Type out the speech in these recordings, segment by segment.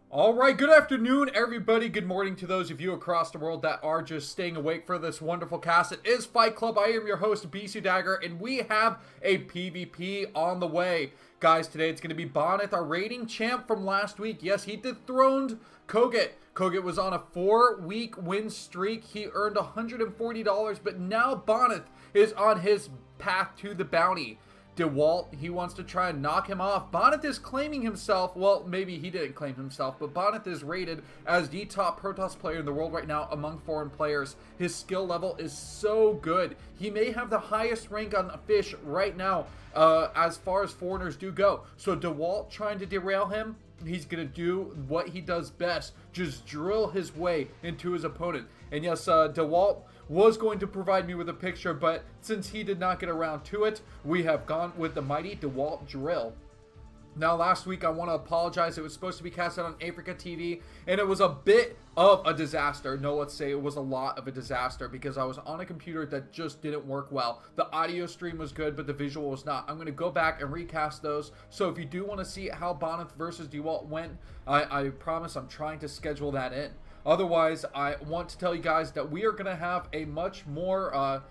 All right, good afternoon, everybody. Good morning to those of you across the world that are just staying awake for this wonderful cast. It is Fight Club. I am your host, BisuDagger, and we have a PvP on the way. Guys, today it's going to be Bonyth, our rating champ from last week. Yes, he dethroned Kogut. Kogut was on a 4-week win streak. He earned $140, but now Bonyth is on his path to the bounty. Dewalt, he wants to try and knock him off. Bonyth is claiming himself, well, maybe he didn't claim himself, but Bonyth is rated as the top Protoss player in the world right now among foreign players. His skill level is so good. He may have the highest rank on a fish right now as far as foreigners do go. So Dewalt trying to derail him, he's going to do what he does best, just drill his way into his opponent. And yes, Dewalt was going to provide me with a picture, but since he did not get around to it, we have gone with the mighty Dewalt drill. Now, last week, I want to apologize. It was supposed to be casted on Africa TV, and it was a bit of a disaster. No, let's say it was a lot of a disaster because I was on a computer that just didn't work well. The audio stream was good, but the visual was not. I'm going to go back and recast those. So if you do want to see how Bonyth versus Dewalt went, I promise I'm trying to schedule that in. Otherwise, I want to tell you guys that we are going to have a much more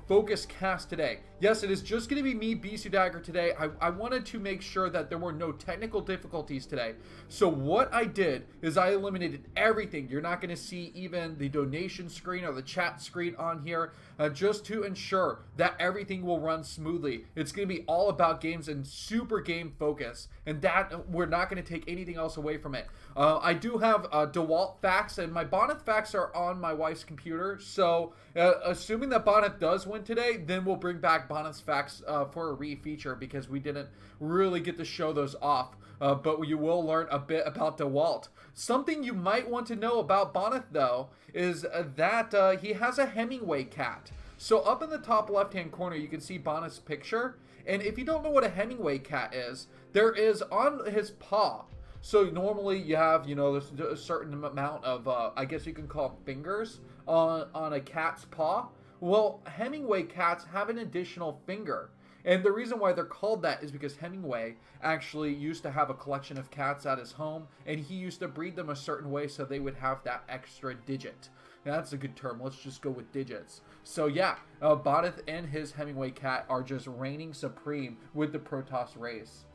focused cast today. Yes, it is just going to be me, BisuDagger, today. I wanted to make sure that there were no technical difficulties today. So what I did is I eliminated everything. You're not going to see even the donation screen or the chat screen on here. just to ensure that everything will run smoothly. It's going to be all about games and super game focus, and that we're not going to take anything else away from it. I do have Dewalt facts, and my Bonyth facts are on my wife's computer, so assuming that Bonyth does win today, then we'll bring back Bonyth's facts for a re-feature, because we didn't really get to show those off. But you will learn a bit about Dewalt. Something you might want to know about Bonyth, though, is that he has a Hemingway cat. So up in the top left-hand corner, you can see Bonyth's picture. And if you don't know what a Hemingway cat is, there is on his paw. So normally you have, a certain amount of, I guess you can call them fingers on a cat's paw. Well, Hemingway cats have an additional finger. And the reason why they're called that is because Hemingway actually used to have a collection of cats at his home, and he used to breed them a certain way so they would have that extra digit. Now, that's a good term. Let's just go with digits. So yeah, Bonyth and his Hemingway cat are just reigning supreme with the Protoss race.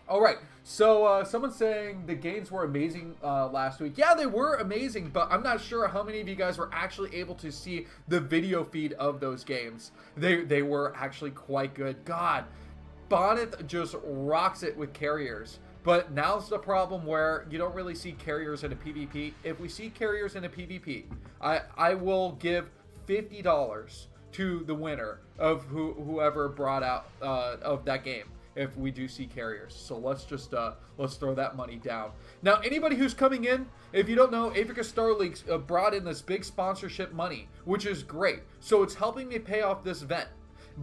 Alright, so someone's saying the games were amazing last week. Yeah, they were amazing, but I'm not sure how many of you guys were actually able to see the video feed of those games. They were actually quite good. God, Bonyth just rocks it with carriers. But now's the problem where you don't really see carriers in a PvP. If we see carriers in a PvP, I will give $50 to the winner of whoever brought out of that game, if we do see carriers. So let's just let's throw that money down. Now, anybody who's coming in, if you don't know, Africa Star League brought in this big sponsorship money, which is great. So it's helping me pay off this event.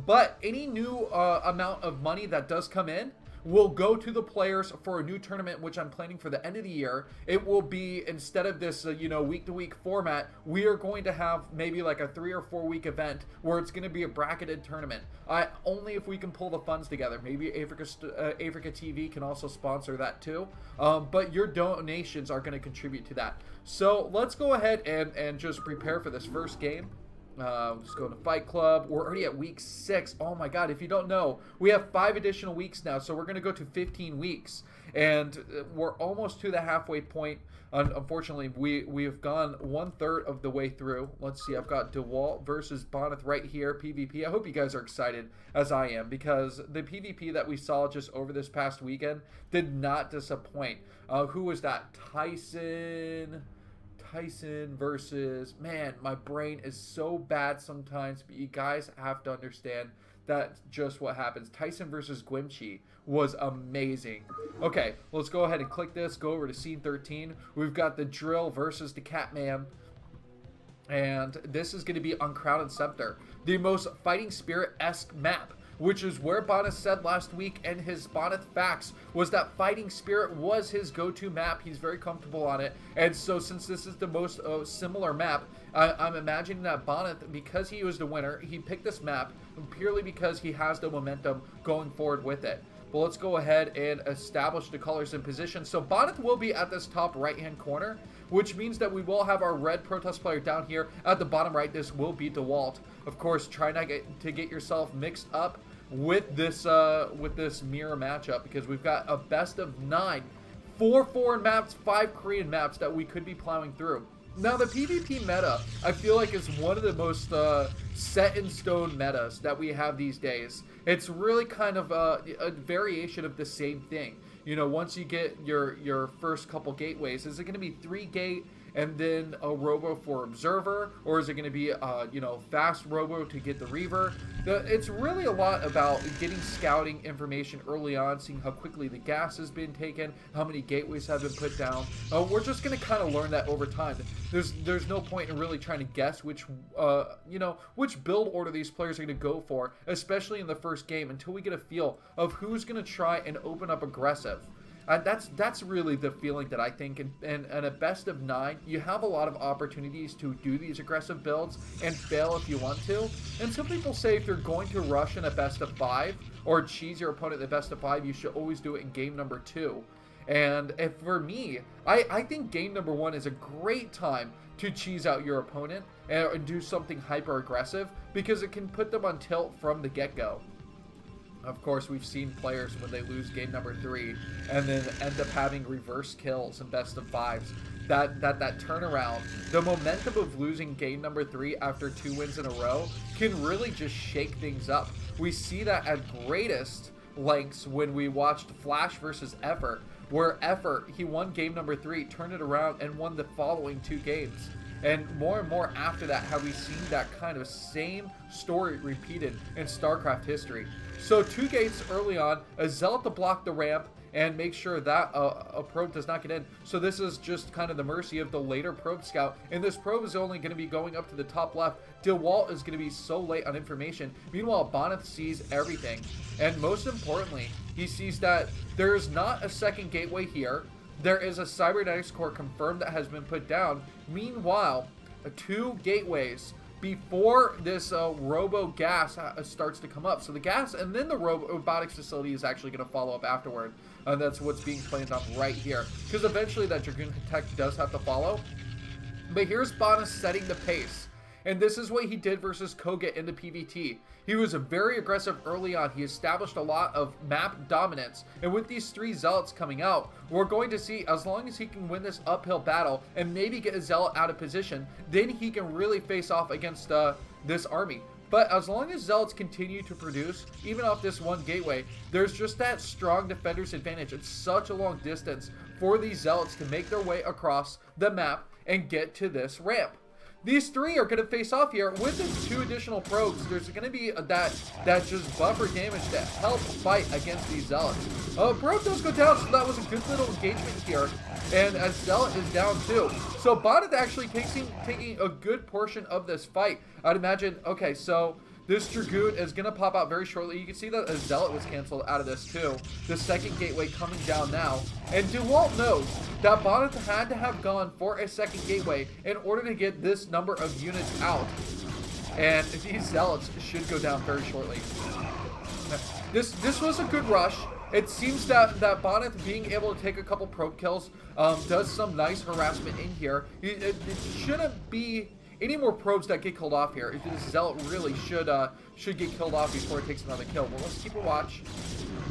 But any new amount of money that does come in will go to the players for a new tournament, which I'm planning for the end of the year. It will be, instead of this week-to-week format, we are going to have maybe like a 3 or 4 week event where it's going to be a bracketed tournament. Only if we can pull the funds together. Maybe Africa TV can also sponsor that too. But your donations are going to contribute to that. So let's go ahead and just prepare for this first game. Just going to Fight Club. We're already at week 6. Oh my god, if you don't know, we have 5 additional weeks now, so we're going to go to 15 weeks. And we're almost to the halfway point. Unfortunately, we have gone 1/3 of the way through. Let's see, I've got Dewalt versus Bonyth right here, PvP. I hope you guys are excited, as I am, because the PvP that we saw just over this past weekend did not disappoint. Who was that? Tyson versus, man, my brain is so bad sometimes, but you guys have to understand that's just what happens. Tyson versus Gwimchi was amazing. Okay, let's go ahead and click this, go over to scene 13. We've got the Drill versus the Catman, and this is going to be on Crown and Scepter, the most Fighting Spirit-esque map, which is where Bonyth said last week, and his Bonyth facts was that Fighting Spirit was his go-to map. He's very comfortable on it, and so since this is the most similar map, I'm imagining that Bonyth, because he was the winner, he picked this map purely because he has the momentum going forward with it. But let's go ahead and establish the colors in position. So Bonyth will be at this top right-hand corner, which means that we will have our red Protoss player down here. At the bottom right, this will be Dewalt. Of course, try not to get yourself mixed up with this mirror matchup, because we've got a best of 9, 4 foreign maps, 5 Korean maps that we could be plowing through. Now, the PvP meta, I feel like, is one of the most set in stone metas that we have these days. It's really kind of a variation of the same thing. Once you get your first couple gateways, is it going to be 3 gate and then a robo for observer, or is it going to be fast robo to get the reaver? It's really a lot about getting scouting information early on, seeing how quickly the gas has been taken, how many gateways have been put down. We're just going to kind of learn that over time. There's no point in really trying to guess which build order these players are going to go for, especially in the first game, until we get a feel of who's going to try and open up aggressive. That's really the feeling that I think, in a best of 9, you have a lot of opportunities to do these aggressive builds and fail if you want to. And some people say if you're going to rush in a best of 5 or cheese your opponent in the best of 5, you should always do it in game number 2. And for me, I think game number 1 is a great time to cheese out your opponent and do something hyper aggressive, because it can put them on tilt from the get-go. Of course, we've seen players when they lose game number 3 and then end up having reverse kills and best of 5s. That turnaround, the momentum of losing game number 3 after 2 wins in a row can really just shake things up. We see that at greatest lengths when we watched Flash versus Effort, where Effort, he won game number 3, turned it around, and won the following 2 games. And more after that have we seen that kind of same story repeated in StarCraft history. So 2 gates early on, a Zealot to block the ramp and make sure that a probe does not get in. So this is just kind of the mercy of the later probe scout. And this probe is only going to be going up to the top left. Dewalt is going to be so late on information. Meanwhile, Bonyth sees everything. And most importantly, he sees that there is not a second gateway here. There is a cybernetics core confirmed that has been put down. Meanwhile, 2 gateways before this robo gas starts to come up. So the gas and then the robotics facility is actually going to follow up afterward. And that's what's being planned on right here. Because eventually that Dragoon tech does have to follow. But here's Bonyth setting the pace. And this is what he did versus Koga in the PvT. He was very aggressive early on. He established a lot of map dominance. And with these 3 Zealots coming out, we're going to see, as long as he can win this uphill battle and maybe get a Zealot out of position, then he can really face off against this army. But as long as Zealots continue to produce, even off this 1 gateway, there's just that strong defender's advantage. It's such a long distance for these Zealots to make their way across the map and get to this ramp. These 3 are going to face off here with the 2 additional probes. There's going to be that just buffer damage to help fight against these Zealots. Probe does go down, so that was a good little engagement here. And as Zealot is down too. So Bonyth actually taking a good portion of this fight. I'd imagine, okay, so this Dragoon is going to pop out very shortly. You can see that a Zealot was canceled out of this too. The second gateway coming down now. And Dewalt knows that Bonyth had to have gone for a second gateway in order to get this number of units out. And these Zealots should go down very shortly. This was a good rush. It seems that Bonyth being able to take a couple probe kills does some nice harassment in here. It shouldn't be any more probes that get killed off here. This Zealot really should get killed off before it takes another kill. But let's keep a watch.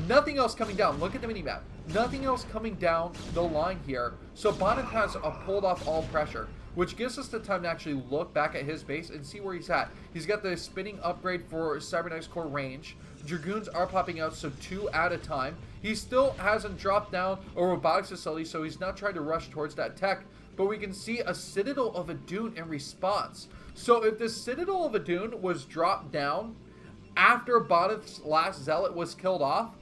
Nothing else coming down. Look at the minimap. Nothing else coming down the line here. So Bonyth has pulled off all pressure, which gives us the time to actually look back at his base and see where he's at. He's got the spinning upgrade for cybernetics core range. Dragoons are popping out, so 2 at a time. He still hasn't dropped down a robotics facility, so he's not trying to rush towards that tech. But we can see a Citadel of Adun in response. So if the Citadel of Adun was dropped down after Bonyth's last Zealot was killed off,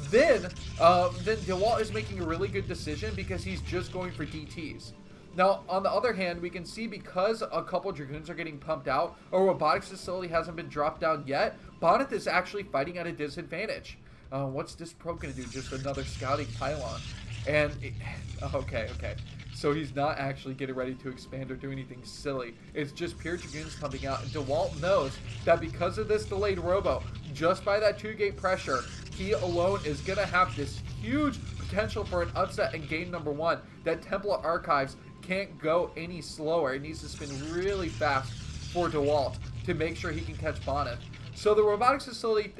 then Dewalt is making a really good decision because he's just going for DTs. Now, on the other hand, we can see because a couple Dragoons are getting pumped out, a robotics facility hasn't been dropped down yet, Bonyth is actually fighting at a disadvantage. What's this probe going to do? Just another scouting pylon. And, okay. So he's not actually getting ready to expand or do anything silly. It's just pure Dragoons pumping out. And Dewalt knows that because of this delayed robo, just by that 2-gate pressure, he alone is going to have this huge potential for an upset in game number 1. That Templar Archives can't go any slower. It needs to spin really fast for Dewalt to make sure he can catch Bonyth. So the robotics facility,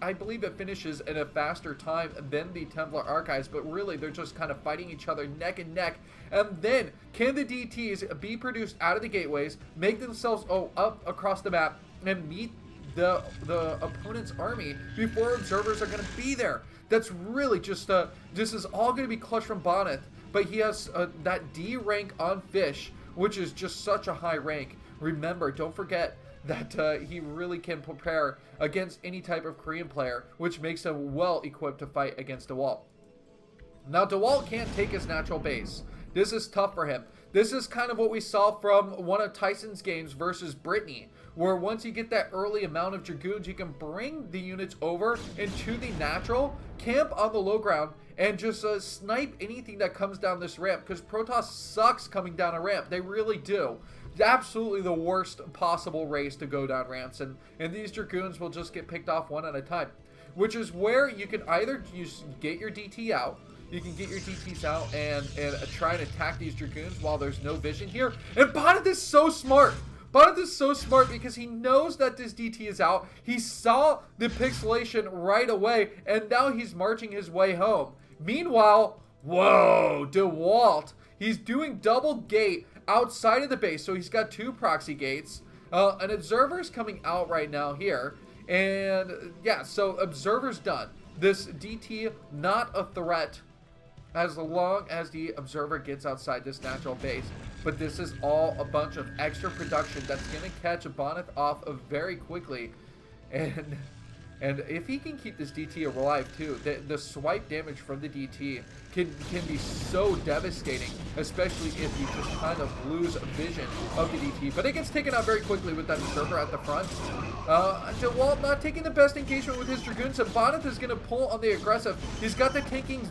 I believe it finishes in a faster time than the Templar Archives, but really they're just kind of fighting each other neck and neck. And then, can the DTs be produced out of the gateways, make themselves up across the map, and meet the opponent's army before observers are going to be there? That's really just, this is all going to be clutch from Bonyth, but he has that D rank on Fish, which is just such a high rank. Remember, don't forget that he really can prepare against any type of Korean player, which makes him well equipped to fight against Dewalt. Now, Dewalt can't take his natural base. This is tough for him. This is kind of what we saw from one of Tyson's games versus Brittany, where once you get that early amount of Dragoons, you can bring the units over into the natural, camp on the low ground, and just snipe anything that comes down this ramp, because Protoss sucks coming down a ramp. They really do. Absolutely the worst possible race to go down ramps, and these Dragoons will just get picked off one at a time, which is where you can either get your DT out, you can get your DTs out and try and attack these Dragoons while there's no vision here. And Bonyth is so smart. Bonyth is so smart because he knows that this DT is out. He saw the pixelation right away, and now he's marching his way home. Meanwhile, whoa, Dewalt, he's doing double gate outside of the base, so he's got 2 proxy gates. An observer's coming out right now here, and yeah, so observer's done. This DT not a threat as long as the observer gets outside this natural base. But this is all a bunch of extra production that's going to catch Bonyth off of very quickly. And if he can keep this DT alive too, the swipe damage from the DT can be so devastating, especially if you just kind of lose vision of the DT. But it gets taken out very quickly with that observer at the front. Dewalt not taking the best engagement with his Dragoons, and Bonyth is going to pull on the aggressive. He's got the tanking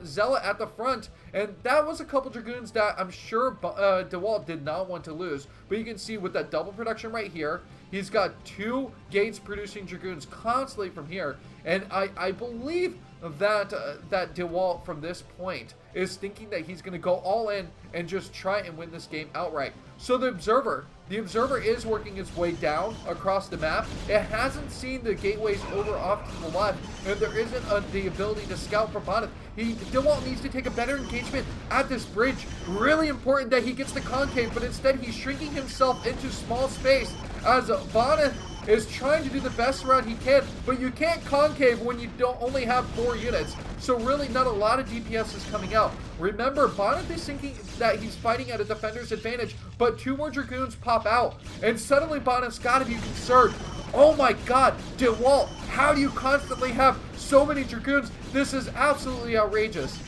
Zealot at the front, and that was a couple Dragoons that I'm sure Dewalt did not want to lose. But you can see with that double production right here, he's got 2 gates producing Dragoons constantly from here, and I believe that that Dewalt from this point is thinking that he's going to go all in and just try and win this game outright. So the observer is working its way down across the map. It hasn't seen the gateways over off to the left, and there isn't the ability to scout for Bonyth. Dewalt needs to take a better engagement at this bridge. Really important that he gets the concave, but instead he's shrinking himself into small space as Bonyth is trying to do the best route he can, but you can't concave when you don't only have 4 units. So really not a lot of DPS is coming out. Remember, Bonyth is thinking that he's fighting at a defender's advantage, but 2 more Dragoons pop out, and suddenly Bonyth's got to be concerned. Oh my god, Dewalt, how do you constantly have so many Dragoons? This is absolutely outrageous.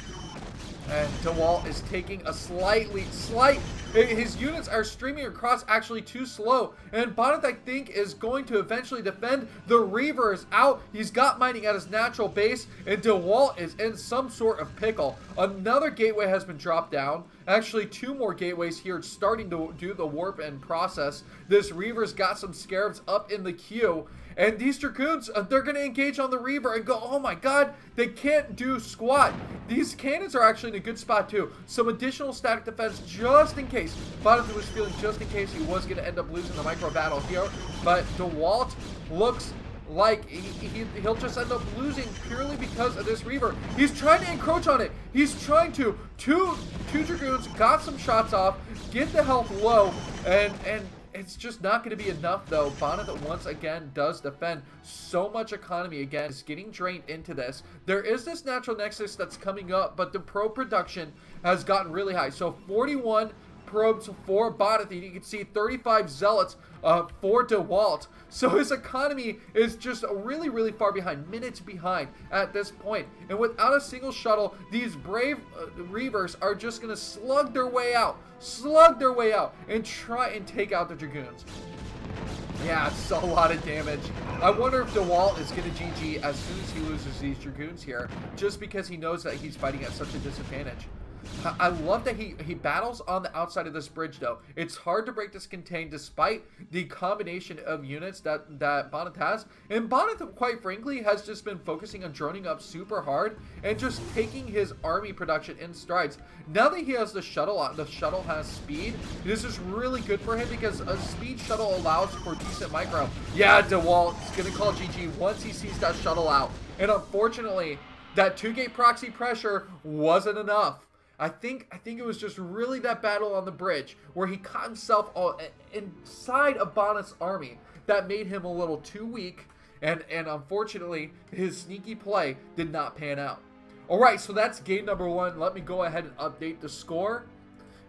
And Dewalt is taking a his units are streaming across actually too slow. And Bonyth, I think, is going to eventually defend. The Reaver is out. He's got mining at his natural base. And Dewalt is in some sort of pickle. Another gateway has been dropped down. Actually, 2 more gateways here starting to do the warp and process. This Reaver's got some Scarabs up in the queue. And these Dragoons, they're going to engage on the Reaver and go, oh my god, they can't do squat. These cannons are actually in a good spot too. Some additional static defense just in case. Bonyth was feeling just in case he was going to end up losing the micro battle here. But Dewalt looks like he'll just end up losing purely because of this Reaver. He's trying to encroach on it. He's trying to. Two Dragoons got some shots off, get the health low, and it's just not going to be enough, though. Bonyth once again does defend. So much economy, again, is getting drained into this. There is this natural nexus that's coming up, but the probe production has gotten really high. So 41 probes for Bonyth. You can see 35 zealots for Dewalt. So his economy is just really, really far behind, minutes behind at this point. And without a single shuttle, these brave Reavers are just going to slug their way out, and try and take out the Dragoons. Yeah, it's a lot of damage. I wonder if Dewalt is going to GG as soon as he loses these Dragoons here, just because he knows that he's fighting at such a disadvantage. I love that he battles on the outside of this bridge, though. It's hard to break this contain despite the combination of units that Bonyth has. And Bonyth, quite frankly, has just been focusing on droning up super hard and just taking his army production in strides. Now that he has the shuttle has speed. This is really good for him because a speed shuttle allows for decent micro. Yeah, Dewalt is going to call GG once he sees that shuttle out. And unfortunately, that 2-gate proxy pressure wasn't enough. I think it was just really that battle on the bridge where he caught himself all inside of Bonyth's army that made him a little too weak, and unfortunately his sneaky play did not pan out. Alright, so that's game number 1. Let me go ahead and update the score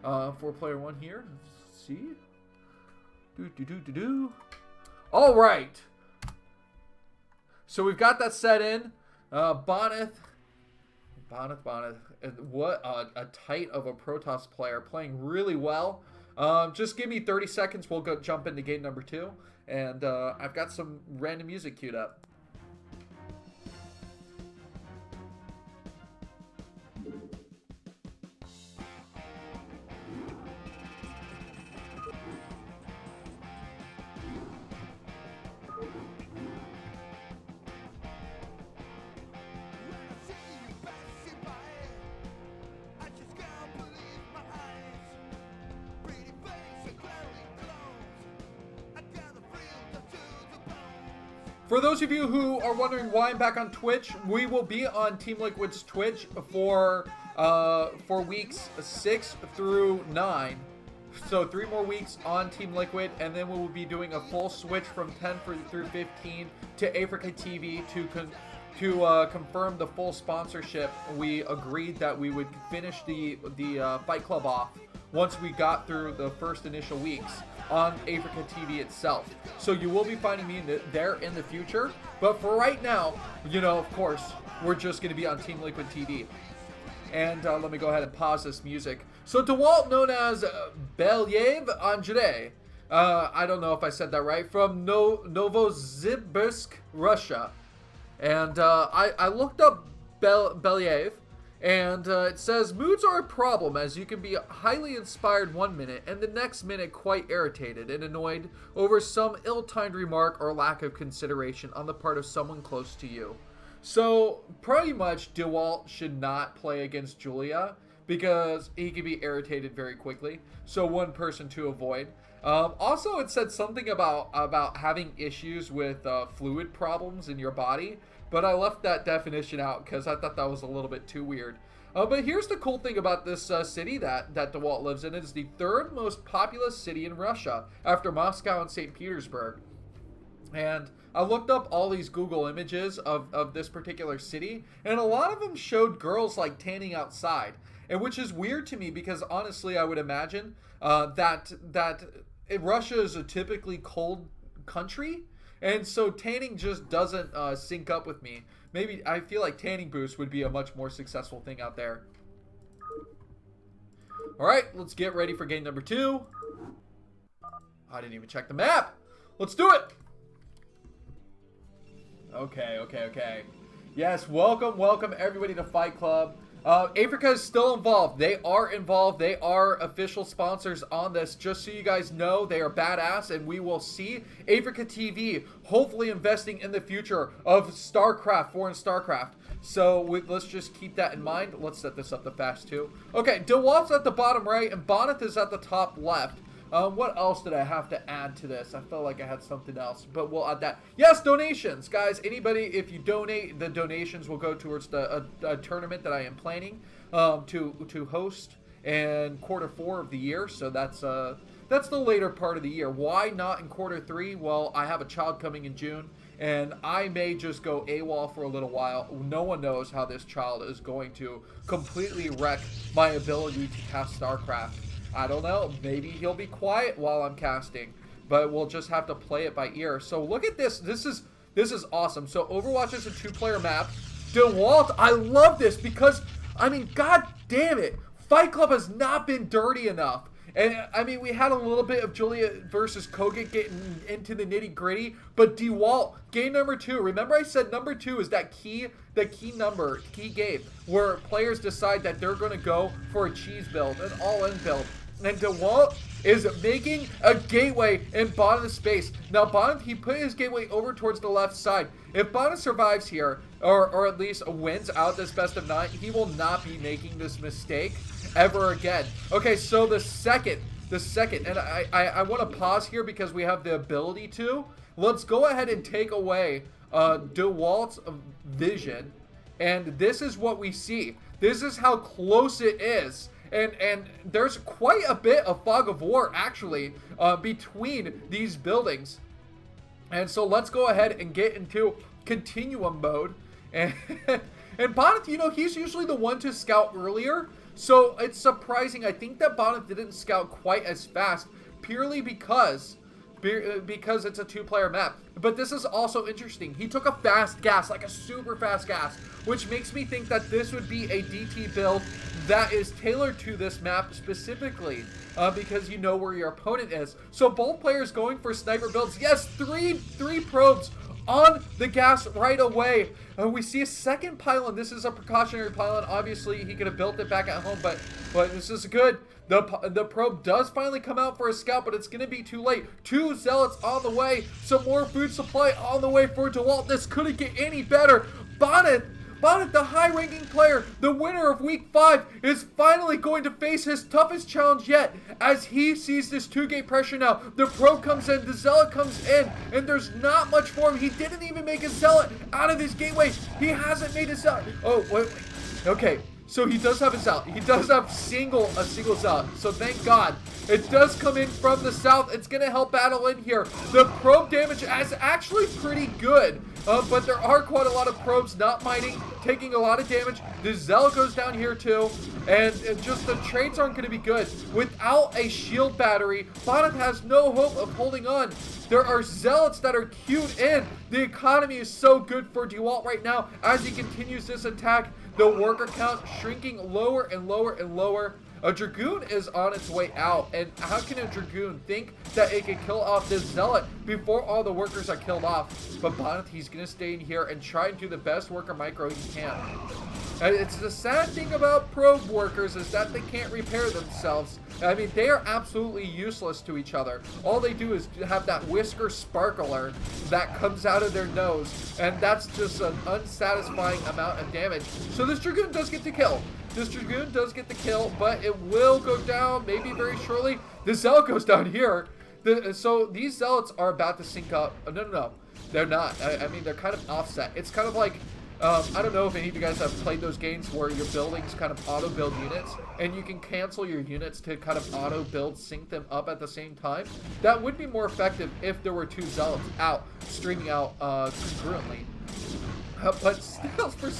for player 1 here. Let's see. Alright. So we've got that set in. Bonyth. What a tight of a Protoss player, playing really well. Just give me 30 seconds. We'll go jump into game number 2. And I've got some random music queued up. For those of you who are wondering why I'm back on Twitch, we will be on Team Liquid's Twitch for weeks 6 through 9. So 3 more weeks on Team Liquid, and then we will be doing a full switch from 10 through 15 to Africa TV to confirm the full sponsorship. We agreed that we would finish the Fight Club off once we got through the first initial weeks on Africa TV itself. So you will be finding me there in the future. But for right now, you know, of course, we're just going to be on Team Liquid TV. And let me go ahead and pause this music. So Dewalt, known as Belyov Andrei, I don't know if I said that right, from Novosibirsk, Russia. And I looked up Belyov, and it says, moods are a problem, as you can be highly inspired one minute and the next minute quite irritated and annoyed over some ill-timed remark or lack of consideration on the part of someone close to you. So pretty much Dewalt should not play against Julia because he can be irritated very quickly. So one person to avoid. Also, it said something about having issues with fluid problems in your body, but I left that definition out because I thought that was a little bit too weird. But here's the cool thing about this city that Dewalt lives in. It is the 3rd most populous city in Russia after Moscow and St. Petersburg. And I looked up all these Google images of this particular city, and a lot of them showed girls like tanning outside, and which is weird to me because honestly I would imagine that Russia is a typically cold country, and so tanning just doesn't sync up with me. Maybe I feel like tanning boosts would be a much more successful thing out there. Alright, let's get ready for game number 2. I didn't even check the map. Let's do it. Okay. Yes, welcome everybody to Fight Club. Africa is still involved. They are involved. They are official sponsors on this. Just so you guys know, they are badass, and we will see Africa TV hopefully investing in the future of StarCraft, foreign StarCraft. So let's just keep that in mind. Let's set this up to fast too. Okay, Dewalt's at the bottom right, and Bonyth is at the top left. What else did I have to add to this? I felt like I had something else, but we'll add that. Yes, donations, guys. Anybody, if you donate, the donations will go towards the a tournament that I am planning to host in Q4 of the year. So that's the later part of the year. Why not in Q3? Well, I have a child coming in June, and I may just go AWOL for a little while. No one knows how this child is going to completely wreck my ability to cast StarCraft. I don't know. Maybe he'll be quiet while I'm casting, but we'll just have to play it by ear. So look at this. This is awesome. So Overwatch is a 2-player map. Dewalt, I love this because, I mean, god damn it, Fight Club has not been dirty enough. And I mean, we had a little bit of Julia versus Kogut getting into the nitty gritty, but Dewalt, game number 2. Remember I said number 2 is that key game where players decide that they're going to go for a cheese build, an all-in build. And Dewalt is making a gateway in Bonyth's space. Now Bonyth, he put his gateway over towards the left side. If Bonyth survives here, or at least wins out this best of 9, he will not be making this mistake ever again. Okay, so the second, and I want to pause here because we have the ability to. Let's go ahead and take away Dewalt's vision, and this is what we see. This is how close it is. And there's quite a bit of fog of war actually between these buildings. And so let's go ahead and get into continuum mode. And Bonyth, you know, he's usually the one to scout earlier. So it's surprising. I think that Bonyth didn't scout quite as fast purely because it's a 2-player map. But this is also interesting. He took a fast gas, like a super fast gas, which makes me think that this would be a DT build that is tailored to this map specifically, because you know where your opponent is. So both players going for sniper builds. Yes, three probes on the gas right away. We see a second pylon. This is a precautionary pylon. Obviously, he could have built it back at home, but this is good. The probe does finally come out for a scout, but it's going to be too late. 2 zealots on the way. Some more food supply on the way for Dewalt. This couldn't get any better. Bonyth Bonyth, the high-ranking player, the winner of Week 5, is finally going to face his toughest challenge yet as he sees this 2-gate pressure now. The probe comes in, the zealot comes in, and there's not much for him. He didn't even make a zealot out of his gateway. He hasn't made a zealot. Oh, wait. Okay. So he does have a zealot. He does have a single zealot. So thank God. It does come in from the south. It's going to help battle in here. The probe damage is actually pretty good. But there are quite a lot of probes not mining, taking a lot of damage. The zealot goes down here too. And just the trades aren't going to be good. Without a shield battery, Bonyth has no hope of holding on. There are zealots that are queued in. The economy is so good for Dewalt right now as he continues this attack. The worker count shrinking lower and lower and lower. A Dragoon is on its way out, and how can a Dragoon think that it can kill off this Zealot before all the workers are killed off? But Bonyth, he's going to stay in here and try and do the best worker micro he can. And it's the sad thing about probe workers is that they can't repair themselves. I mean, they are absolutely useless to each other. All they do is have that whisker sparkler that comes out of their nose, and that's just an unsatisfying amount of damage. So this Dragoon does get to kill. This Dragoon does get the kill, but it will go down maybe very shortly. The Zealot goes down here. So these Zealots are about to sync up. No. They're not. I mean, they're kind of offset. It's kind of like, I don't know if any of you guys have played those games where your buildings kind of auto-build units, and you can cancel your units to kind of auto-build, sync them up at the same time. That would be more effective if there were two Zealots out, streaming out concurrently. But still, for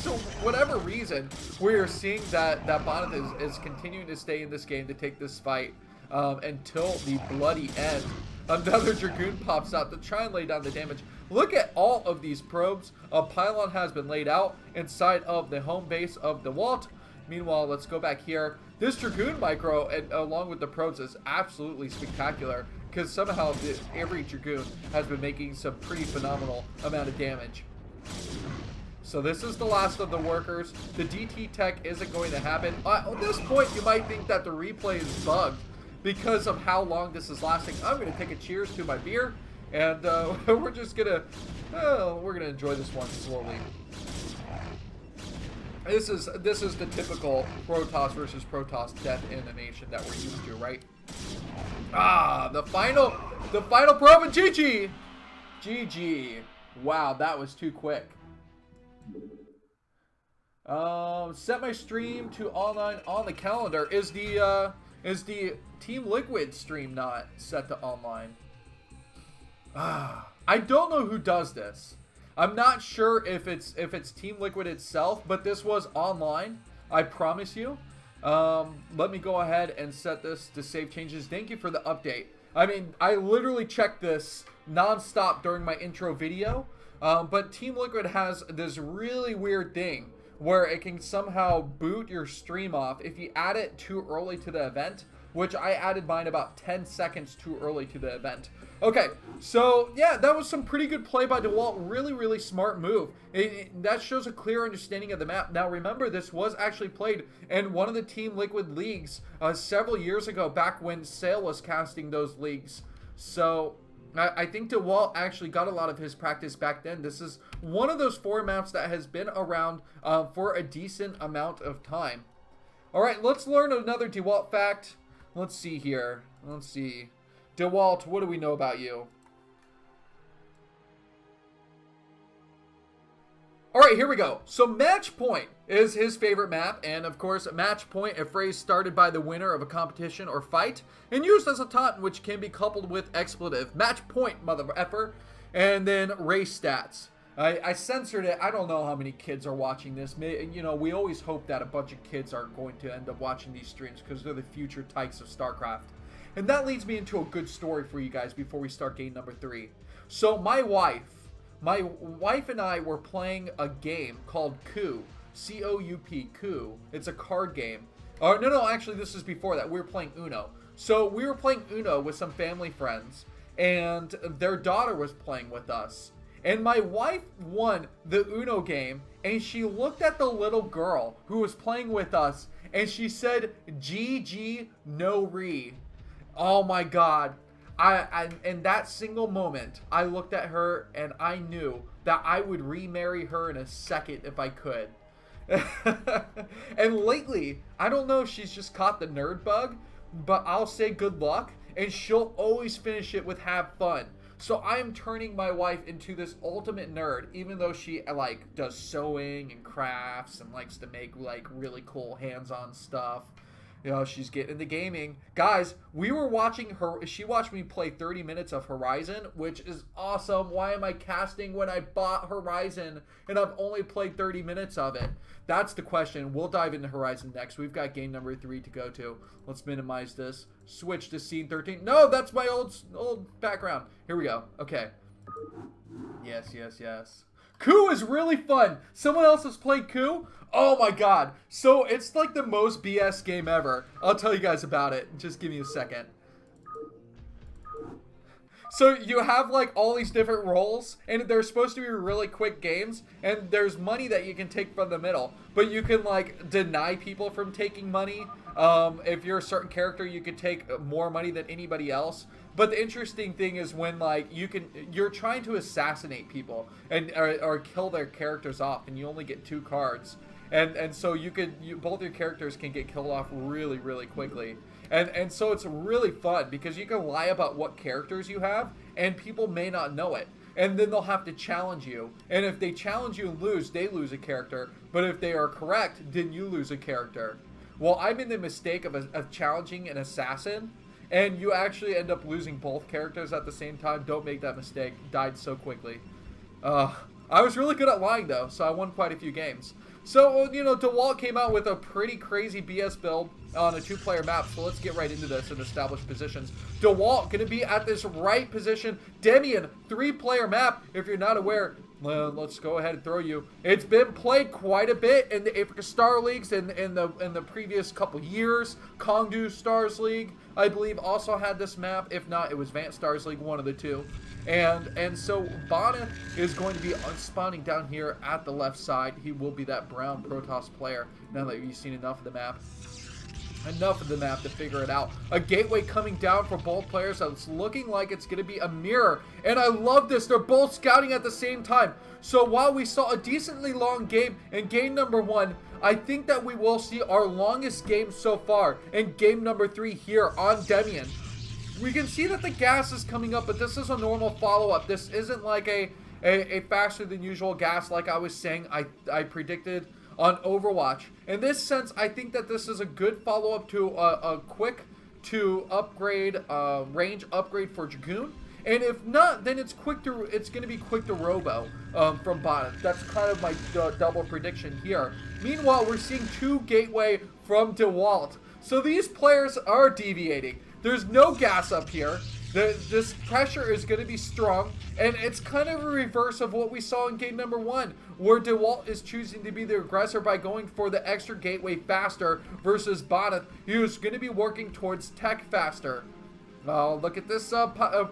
whatever reason, we are seeing that Bonyth is continuing to stay in this game to take this fight until the bloody end. Another Dragoon pops out to try and lay down the damage. Look at all of these probes. A pylon has been laid out inside of the home base of Dewalt. Meanwhile, let's go back here. This Dragoon micro, and along with the probes, is absolutely spectacular because somehow every Dragoon has been making some pretty phenomenal amount of damage. So this is the last of the workers. The DT tech isn't going to happen. At this point, you might think that the replay is bugged because of how long this is lasting. I'm going to take a cheers to my beer, and we're just going to enjoy this one slowly. This is the typical Protoss versus Protoss death animation that we're used to, right? The final probe, and GG. GG. Wow, that was too quick. Set my stream to online on the calendar. Is the Team Liquid stream not set to online? I don't know who does this. I'm not sure if it's Team Liquid itself, but this was online. I promise you. Let me go ahead and set this to save changes. Thank you for the update. I mean, I literally checked this non-stop during my intro video. But Team Liquid has this really weird thing where it can somehow boot your stream off if you add it too early to the event, which I added mine about 10 seconds too early to the event. Okay, so yeah, that was some pretty good play by Dewalt. Really, really smart move. That shows a clear understanding of the map. Now remember, this was actually played in one of the Team Liquid leagues several years ago, back when Sale was casting those leagues. So I think Dewalt actually got a lot of his practice back then. This is one of those 4 maps that has been around for a decent amount of time. All right, let's learn another Dewalt fact. Let's see here. Let's see. Dewalt, what do we know about you? All right, here we go. So Match Point is his favorite map, and of course, Match Point, a phrase started by the winner of a competition or fight, and used as a taunt which can be coupled with expletive. Match Point, mother effer, and then race stats. I censored it. I don't know how many kids are watching this. You know, we always hope that a bunch of kids are going to end up watching these streams because they're the future tykes of StarCraft. And that leads me into a good story for you guys before we start game number 3. So my wife and I were playing a game called Coup. C-O-U-P, Coup. It's a card game. No, actually, this is before that. We were playing Uno. So we were playing Uno with some family friends, and their daughter was playing with us. And my wife won the Uno game, and she looked at the little girl who was playing with us, and she said, GG, no re. Oh my God. In that single moment, I looked at her and I knew that I would remarry her in a second if I could. And lately, I don't know if she's just caught the nerd bug, but I'll say good luck, and she'll always finish it with have fun. So I am turning my wife into this ultimate nerd, even though she like does sewing and crafts and likes to make like really cool hands-on stuff. You know, she's getting into gaming. Guys, we were watching her. She watched me play 30 minutes of Horizon, which is awesome. Why am I casting when I bought Horizon and I've only played 30 minutes of it? That's the question. We'll dive into Horizon next. We've got game number 3 to go to. Let's minimize this. Switch to scene 13. No, that's my old background. Here we go. Okay. Yes, yes, yes. Coup is really fun. Someone else has played Coup? Oh my god. So it's like the most BS game ever. I'll tell you guys about it. Just give me a second. So you have like all these different roles, and they're supposed to be really quick games, and there's money that you can take from the middle, but you can like deny people from taking money. If you're a certain character, you could take more money than anybody else. But the interesting thing is when like you're trying to assassinate people and or kill their characters off, and you only get 2 cards, and so both your characters can get killed off really quickly. And so it's really fun because you can lie about what characters you have, and people may not know it. And then they'll have to challenge you. And if they challenge you and lose, they lose a character. But if they are correct, then you lose a character. Well, I made the mistake of challenging an assassin, and you actually end up losing both characters at the same time. Don't make that mistake. Died so quickly. I was really good at lying, though, so I won quite a few games. So, you know, Dewalt came out with a pretty crazy BS build on a 2-player map, so let's get right into this and establish positions. Dewalt going to be at this right position. Demian, 3-player map. If you're not aware, let's go ahead and throw you. It's been played quite a bit in the Africa Star Leagues in the previous couple years. Kongdu Stars League, I believe, also had this map. If not, it was Vant Stars League, one of the two. And so Bonyth is going to be spawning down here at the left side. He will be that brown Protoss player now that you've seen enough of the map. Enough of the map to figure it out. A gateway coming down for both players. So it's looking like it's going to be a mirror. And I love this. They're both scouting at the same time. So while we saw a decently long game in game number 1, I think that we will see our longest game so far in game number 3 here on Demian. We can see that the gas is coming up, but this is a normal follow-up. This isn't like a faster than usual gas like I was saying I predicted on Overwatch. In this sense, I think that this is a good follow-up to a quick to upgrade, range upgrade for Dragoon. And if not, then it's going to be quick to Robo from Bonyth. That's kind of my double prediction here. Meanwhile, we're seeing 2 gateway from Dewalt. So these players are deviating. There's no gas up here. This pressure is going to be strong, and it's kind of a reverse of what we saw in game number 1, where Dewalt is choosing to be the aggressor by going for the extra gateway faster versus Bonyth, who's going to be working towards tech faster. Look at this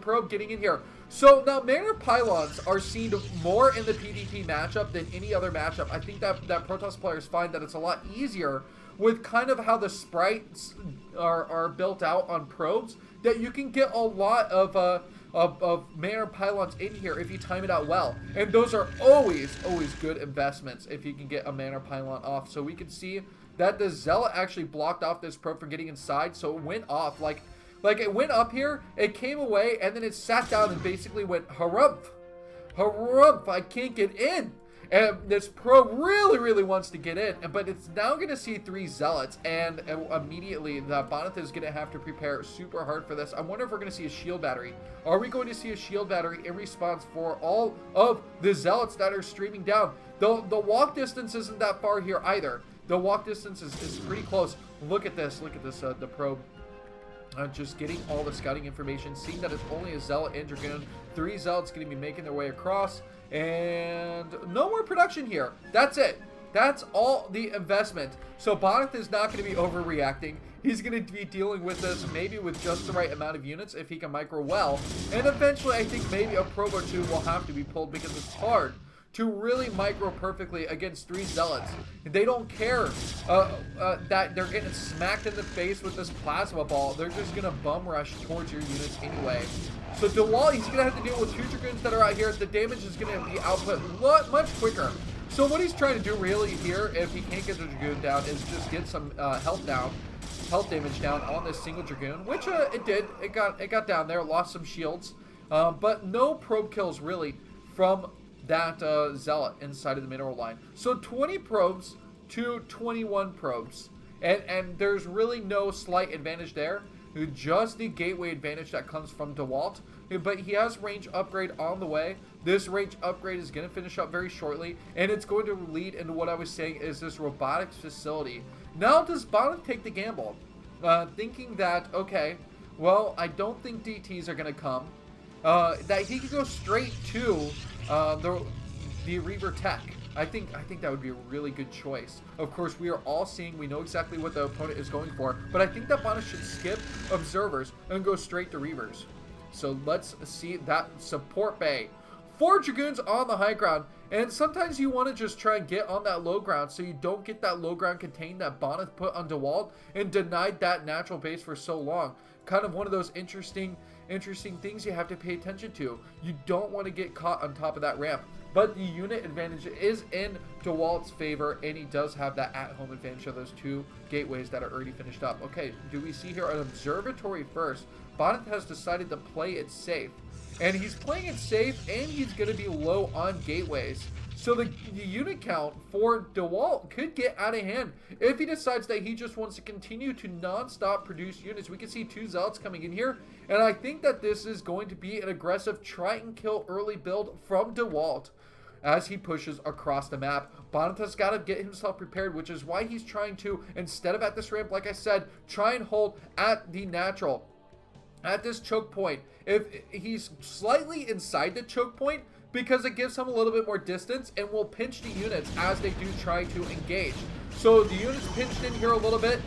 probe getting in here. So now Mariner Pylons are seen more in the PvP matchup than any other matchup. I think that Protoss players find that it's a lot easier with kind of how the sprites are built out on probes, that you can get a lot of Mariner Pylons in here if you time it out well. And those are always good investments if you can get a Mariner Pylon off. So we can see that the Zealot actually blocked off this probe from getting inside, so it went off. Like it went up here, it came away, and then it sat down and basically went, harumph, harumph, I can't get in. And this probe really wants to get in, but it's now going to see 3 Zealots, and immediately the Bonyth is going to have to prepare super hard for this. I wonder if we're going to see a shield battery. Are we going to see a shield battery in response for all of the Zealots that are streaming down? The walk distance isn't that far here either. The walk distance is pretty close. Look at this, the probe. Just getting all the scouting information, seeing that it's only a Zealot and Dragoon. 3 Zealots going to be making their way across, and no more production here. That's it. That's all the investment. So Bonyth is not going to be overreacting. He's going to be dealing with this maybe with just the right amount of units if he can micro well. And eventually I think maybe a probe or 2 will have to be pulled because it's hard to really micro perfectly against 3 Zealots. They don't care that they're getting smacked in the face with this plasma ball. They're just going to bum rush towards your units anyway. So Dewalt, he's going to have to deal with 2 Dragoons that are out here. The damage is going to be output much quicker. So what he's trying to do really here, if he can't get the Dragoon down, is just get some health damage down on this single Dragoon, which it did. It got down there, lost some shields, but no probe kills really from that Zealot inside of the mineral line. So 20 probes to 21 probes, and there's really no slight advantage there. Just the gateway advantage that comes from Dewalt, but he has range upgrade on the way. This range upgrade is going to finish up very shortly, and it's going to lead into what I was saying is this robotics facility. Now does Bonyth take the gamble, thinking that, okay, well, I don't think DTs are going to come, that he could go straight to the Reaver Tech. I think that would be a really good choice. Of course, we are all seeing, we know exactly what the opponent is going for, but I think that Bonyth should skip Observers and go straight to Reavers. So let's see that support bay. 4 Dragoons on the high ground, and sometimes you want to just try and get on that low ground so you don't get that low ground contained that Bonyth put on Dewalt and denied that natural base for so long. Kind of one of those interesting things you have to pay attention to. You don't want to get caught on top of that ramp. But the unit advantage is in Dewalt's favor, and he does have that at-home advantage of those 2 gateways that are already finished up. Okay, do we see here an observatory first? Bonyth has decided to play it safe. And he's playing it safe, and he's going to be low on gateways. So the unit count for Dewalt could get out of hand if he decides that he just wants to continue to non-stop produce units. We can see 2 Zealots coming in here, and I think that this is going to be an aggressive try and kill early build from Dewalt as he pushes across the map. Bonyth has got to get himself prepared, which is why he's trying to, instead of at this ramp, like I said, try and hold at the natural. At this choke point, if he's slightly inside the choke point, because it gives him a little bit more distance and will pinch the units as they do try to engage. So the units pinched in here a little bit.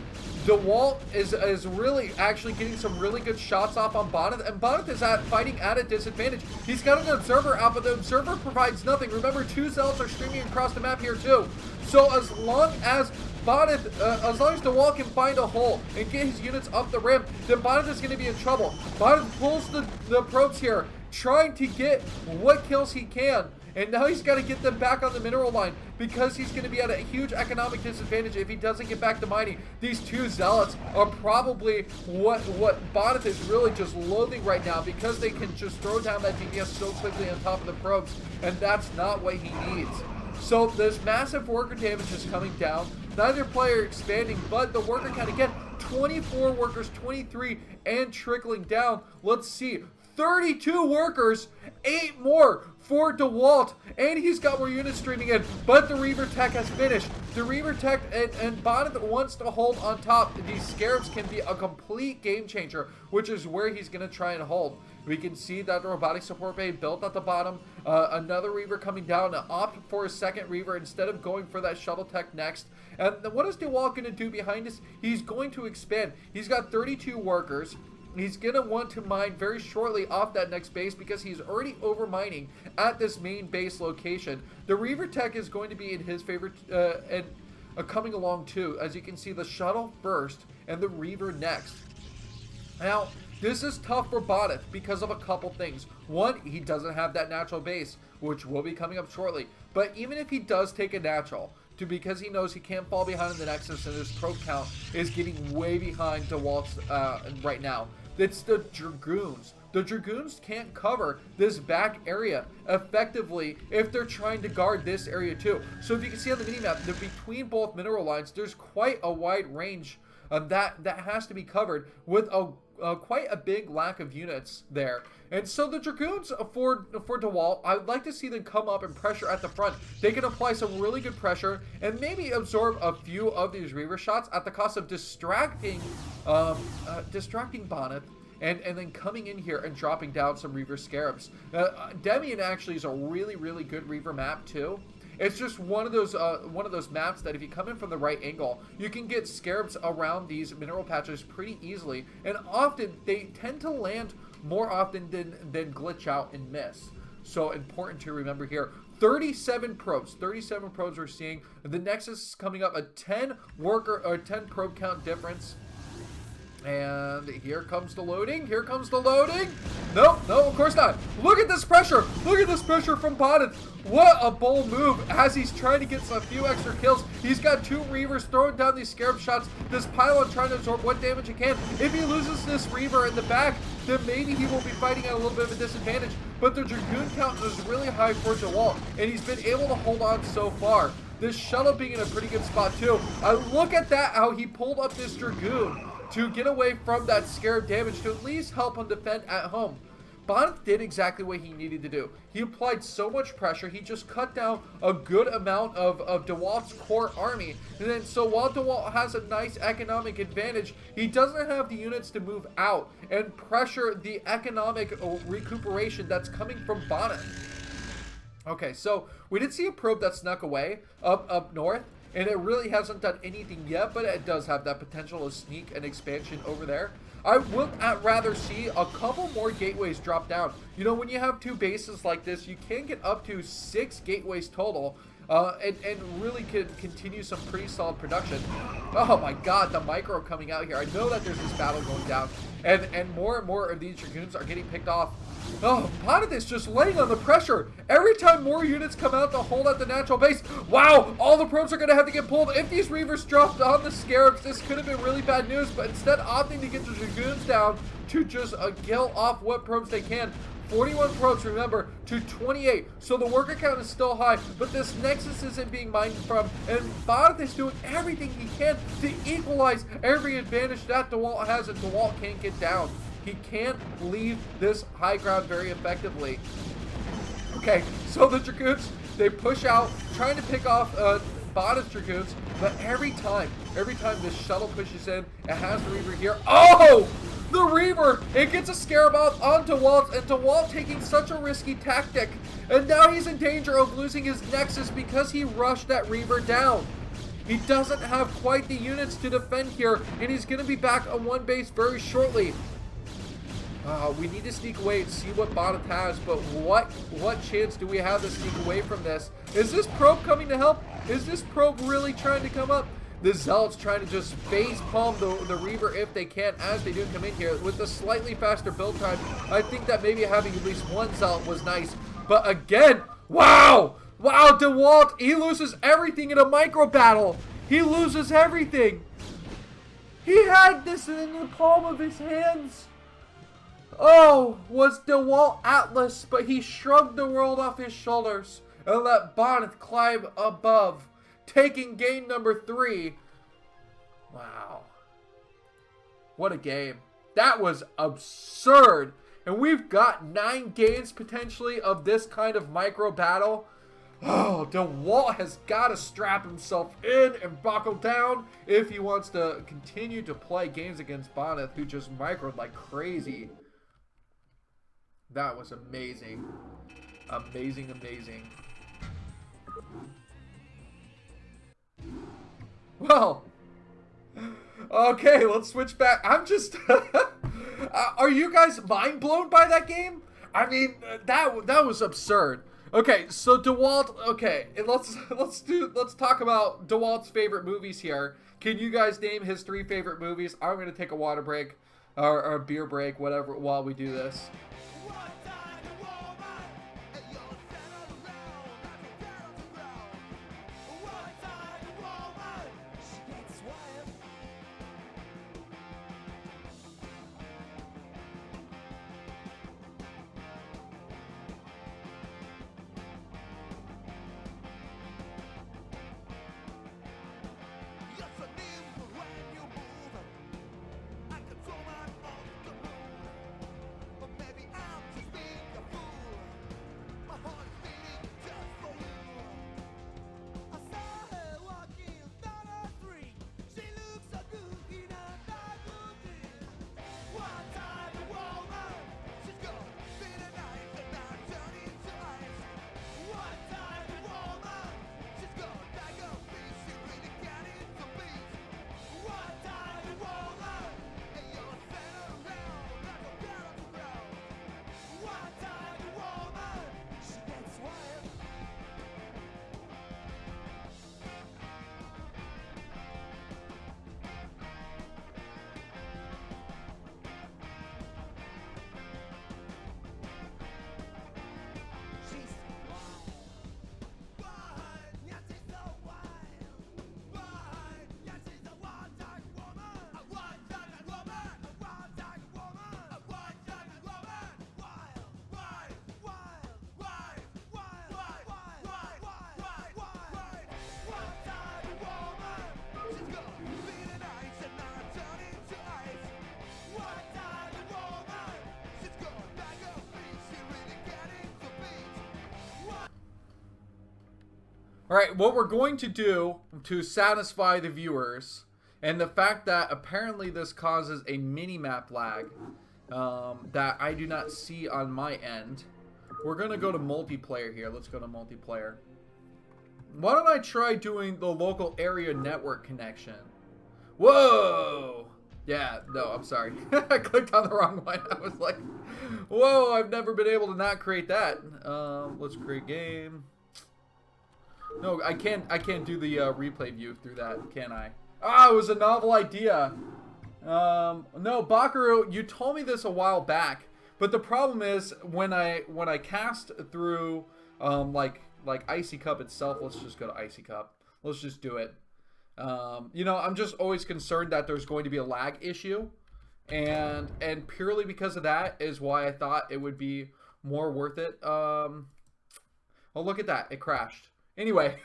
Dewalt is really actually getting some really good shots off on Bonyth, and Bonyth is fighting at a disadvantage. He's got an Observer out, but the Observer provides nothing. Remember, 2 Zealots are streaming across the map here too. So as long as Dewalt can find a hole and get his units up the ramp, then Bonyth is going to be in trouble. Bonyth pulls the probes here, trying to get what kills he can. And now he's got to get them back on the mineral line because he's going to be at a huge economic disadvantage if he doesn't get back to mining. These 2 Zealots are probably what Bonyth is really just loathing right now because they can just throw down that DPS so quickly on top of the probes, and that's not what he needs. So this massive worker damage is coming down. Neither player expanding, but the worker count again, 24 workers, 23, and trickling down. Let's see. 32 workers, 8 more for Dewalt, and he's got more units streaming in, but the Reaver Tech has finished. The Reaver Tech and Bonyth wants to hold on top. These Scarabs can be a complete game changer, which is where he's going to try and hold. We can see that the robotic support bay built at the bottom. Another Reaver coming down to opt for a second Reaver instead of going for that shuttle tech next. And what is Dewalt going to do behind us? He's going to expand. He's got 32 workers. He's going to want to mine very shortly off that next base because he's already over mining at this main base location. The Reaver Tech is going to be in his favor and coming along too. As you can see, the shuttle first and the Reaver next. Now, this is tough for Bonyth because of a couple things. One, he doesn't have that natural base, which will be coming up shortly. But even if he does take a natural, because he knows he can't fall behind in the Nexus and his probe count is getting way behind Dewalt's right now. It's the Dragoons. The Dragoons can't cover this back area effectively if they're trying to guard this area too. So if you can see on the minimap, between both mineral lines, there's quite a wide range that has to be covered with quite a big lack of units there. And so the Dragoons for Dewalt, I would like to see them come up and pressure at the front. They can apply some really good pressure and maybe absorb a few of these Reaver shots at the cost of distracting Bonyth. And then coming in here and dropping down some Reaver Scarabs. Demian actually is a really, really good Reaver map too. It's just one of those maps that if you come in from the right angle, you can get Scarabs around these mineral patches pretty easily. And often, they tend to land more often than glitch out and miss. So important to remember here. 37 probes we're seeing. The Nexus is coming up a 10 worker or 10 probe count difference. And here comes the loading. Here comes the loading. Nope, no, of course not. Look at this pressure. Look at this pressure from Bonyth. What a bold move as he's trying to get a few extra kills. He's got 2 Reavers throwing down these Scarab shots. This pylon trying to absorb what damage he can. If he loses this Reaver in the back, then maybe he will be fighting at a little bit of a disadvantage. But the Dragoon count is really high for Dewalt, and he's been able to hold on so far. This shuttle being in a pretty good spot too. Look at that, how he pulled up this Dragoon to get away from that Scarab damage to at least help him defend at home. Bonyth did exactly what he needed to do. He applied so much pressure, he just cut down a good amount of Dewalt's core army. And then, so while Dewalt has a nice economic advantage, he doesn't have the units to move out and pressure the economic recuperation that's coming from Bonyth. Okay, so we did see a probe that snuck away up north. And it really hasn't done anything yet, but it does have that potential to sneak an expansion over there. I would rather see a couple more gateways drop down. You know, when you have 2 bases like this, you can get up to 6 gateways total. And really could continue some pretty solid production. Oh my god, the micro coming out here. I know that there's this battle going down. And more of these Dragoons are getting picked off. Oh, Bonyth is just laying on the pressure. Every time more units come out to hold at the natural base, wow, all the probes are going to have to get pulled. If these Reavers dropped on the Scarabs, this could have been really bad news, but instead opting to get the Dragoons down to just kill off what probes they can. 41 probes, remember, to 28. So the worker count is still high, but this Nexus isn't being mined from, and Bonyth is doing everything he can to equalize every advantage that Dewalt has, and Dewalt can't get down. He can't leave this high ground very effectively. Okay, so the Dragoons, they push out, trying to pick off Bonyth Dragoons, but every time this shuttle pushes in, it has the Reaver here. Oh! The Reaver! It gets a Scarab on Dewalt, and Dewalt taking such a risky tactic. And now he's in danger of losing his Nexus because he rushed that Reaver down. He doesn't have quite the units to defend here, and he's going to be back on 1 base very shortly. We need to sneak away and see what Bonyth has, but what chance do we have to sneak away from this? Is this probe coming to help? Is this probe really trying to come up? The Zealots trying to just face palm the Reaver if they can, as they do come in here. With the slightly faster build time, I think that maybe having at least 1 Zealot was nice. But again, wow! Wow, Dewalt, he loses everything in a micro battle. He loses everything. He had this in the palm of his hands. Oh, was Dewalt Atlas, but he shrugged the world off his shoulders and let Bonyth climb above, taking game number 3. Wow. What a game. That was absurd. And we've got 9 games potentially of this kind of micro battle. Oh, Dewalt has got to strap himself in and buckle down if he wants to continue to play games against Bonyth, who just microed like crazy. That was amazing. Amazing, amazing. Well, okay, let's switch back. I'm just... are you guys mind blown by that game? I mean, that was absurd. Okay, so Dewalt, okay, and let's talk about Dewalt's favorite movies here. Can you guys name his 3 favorite movies? I'm going to take a water break or a beer break, whatever, while we do this. Alright, what we're going to do to satisfy the viewers, and the fact that apparently this causes a mini-map lag that I do not see on my end, we're going to go to multiplayer here. Let's go to multiplayer. Why don't I try doing the local area network connection? Whoa! Yeah, no, I'm sorry. I clicked on the wrong one. I was like, whoa, I've never been able to not create that. Let's create game. No, I can't do the replay view through that, can I? Ah, it was a novel idea. No, Bakaru, you told me this a while back, but the problem is when I cast through like Icy Cup itself, let's just go to Icy Cup. Let's just do it. You know, I'm just always concerned that there's going to be a lag issue, and purely because of that is why I thought it would be more worth it. Oh, look at that, it crashed. Anyway,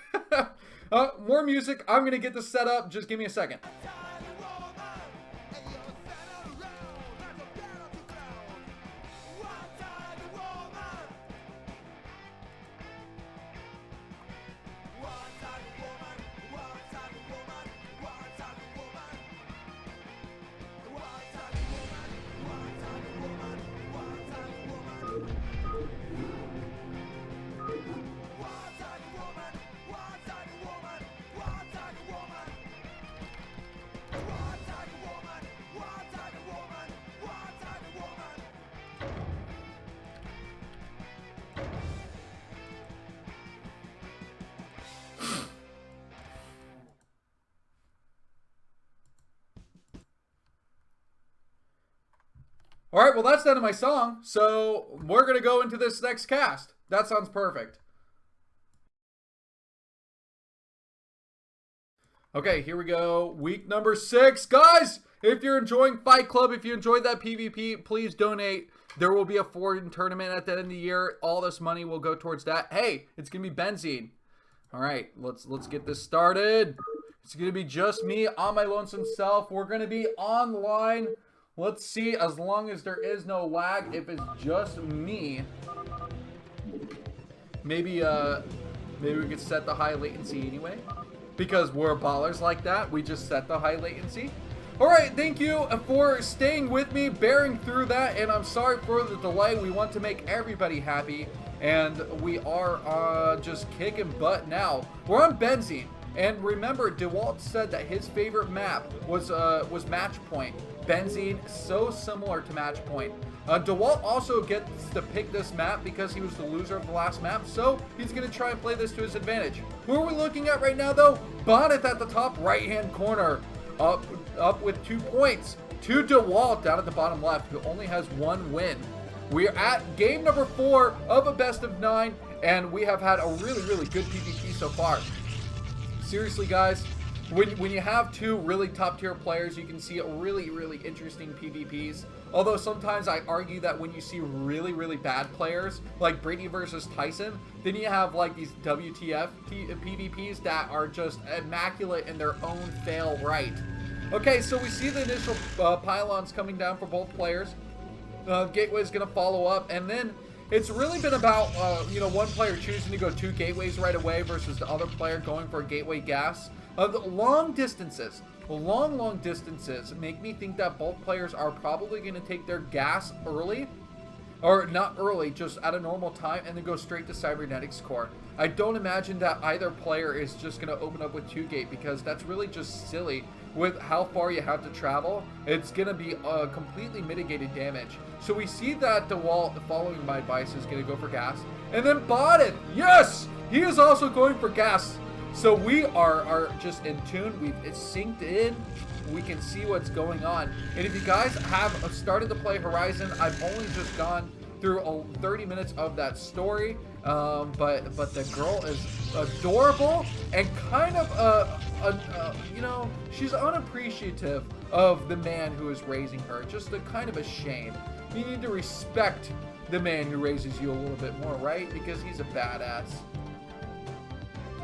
more music. I'm gonna get this set up. Just give me a second. All right, well, that's the end of my song, so we're going to go into this next cast. That sounds perfect. Okay, here we go. Week number 6. Guys, if you're enjoying Fight Club, if you enjoyed that PvP, please donate. There will be a foreign tournament at the end of the year. All this money will go towards that. Hey, it's going to be benzene. All right, let's get this started. It's going to be just me on my lonesome self. We're going to be online. Let's see, as long as there is no lag, if it's just me, maybe we could set the high latency anyway, because we're ballers like that. We just set the high latency. All right, thank you for staying with me, bearing through that, and I'm sorry for the delay. We want to make everybody happy, and we are just kicking butt now. We're on benzene, and remember, Dewalt said that his favorite map was Match Point. Benzene, so similar to Match Point. Dewalt also gets to pick this map because he was the loser of the last map, so he's going to try and play this to his advantage. Who are we looking at right now, though? Bonyth at the top right-hand corner, up with 2 points. To Dewalt down at the bottom left, who only has 1 win. We are at game number 4 of a best of 9, and we have had a really, really good PvP so far. Seriously, guys. When you have 2 really top tier players, you can see really, really interesting PvPs. Although sometimes I argue that when you see really, really bad players, like Brady versus Tyson, then you have like these WTF PvPs that are just immaculate in their own fail right. Okay, so we see the initial pylons coming down for both players. Gateway is going to follow up, and then it's really been about, you know, one player choosing to go 2 gateways right away versus the other player going for a gateway gas. The long distances make me think that both players are probably going to take their gas early, or not early, just at a normal time, and then go straight to Cybernetics Core. I don't imagine that either player is just going to open up with 2 gate, because that's really just silly. With how far you have to travel, it's going to be completely mitigated damage. So we see that Dewalt, following my advice, is going to go for gas. And then Bonyth, yes! He is also going for gas. So we are just in tune. It's synced in. We can see what's going on. And if you guys have started to play Horizon, I've only just gone through 30 minutes of that story. But the girl is adorable and kind of you know, she's unappreciative of the man who is raising her. Just a kind of a shame. You need to respect the man who raises you a little bit more, right? Because he's a badass.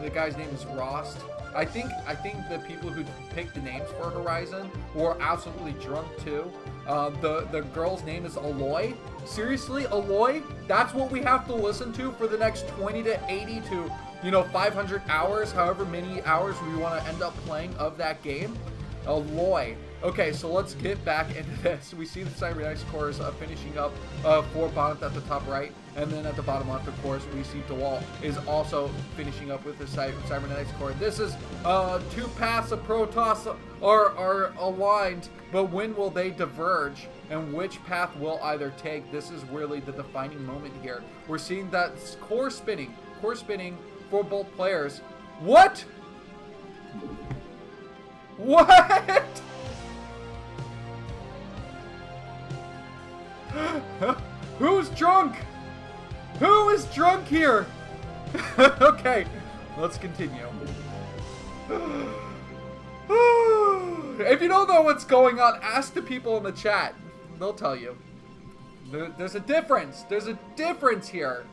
The guy's name is Rost. I think the people who picked the names for Horizon were absolutely drunk too. The girl's name is Aloy. Seriously, Aloy? That's what we have to listen to for the next 20 to 80 to, 500 hours, however many hours we want to end up playing of that game. Aloy. Okay, so let's get back into this. We see the cybernetics cores finishing up for Bonyth at the top right, and then at the bottom left, of course, we see Dewalt is also finishing up with the cybernetics core. This is two paths of Protoss are aligned, but when will they diverge? And which path will either take? This is really the defining moment here. We're seeing that core spinning for both players. What? What? Who's drunk? Who is drunk here? Okay, let's continue. If you don't know what's going on, ask the people in the chat. They'll tell you. There's a difference. There's a difference here.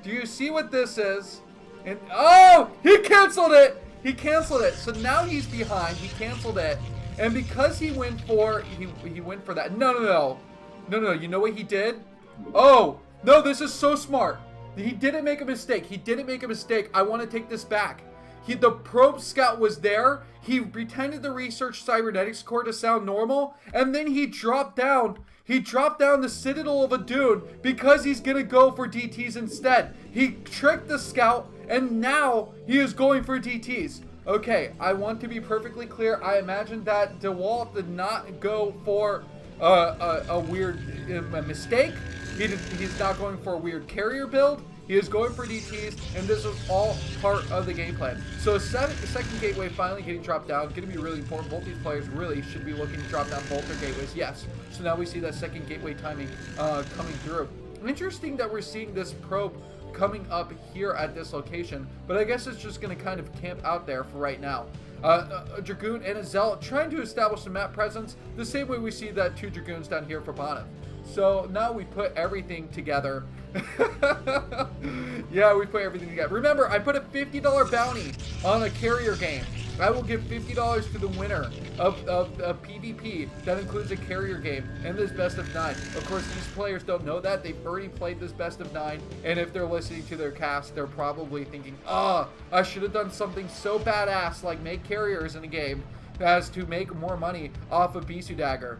Do you see what this is? And oh, he canceled it. He canceled it. So now he's behind. He canceled it. And because he went for that. No. You know what he did? Oh, no, this is so smart. He didn't make a mistake. I want to take this back. The probe scout was there. He pretended to research cybernetics core to sound normal, and then he dropped down. He dropped down the citadel of a dune because he's gonna go for DTs instead. He tricked the scout, and now he is going for DTs. Okay, I want to be perfectly clear. I imagine that Dewalt did not go for a weird mistake. He's not going for a weird carrier build. He is going for DTs, and this is all part of the game plan. So the second gateway finally getting dropped down, going to be really important. Both these players really should be looking to drop down both their gateways. Yes. So now we see that second gateway timing coming through. Interesting that we're seeing this probe coming up here at this location, but I guess it's just going to kind of camp out there for right now. A Dragoon and a Zealot trying to establish a map presence the same way we see that two Dragoons down here for Bonyth. So now we put everything together. Yeah, we put everything together. Remember, I put a $50 bounty on a carrier game. I will give $50 to the winner of PvP that includes a carrier game and this best of 9. Of course, these players don't know that. They've already played this best of 9, and if they're listening to their cast, they're probably thinking, I should have done something so badass like make carriers in a game as to make more money off of BisuDagger.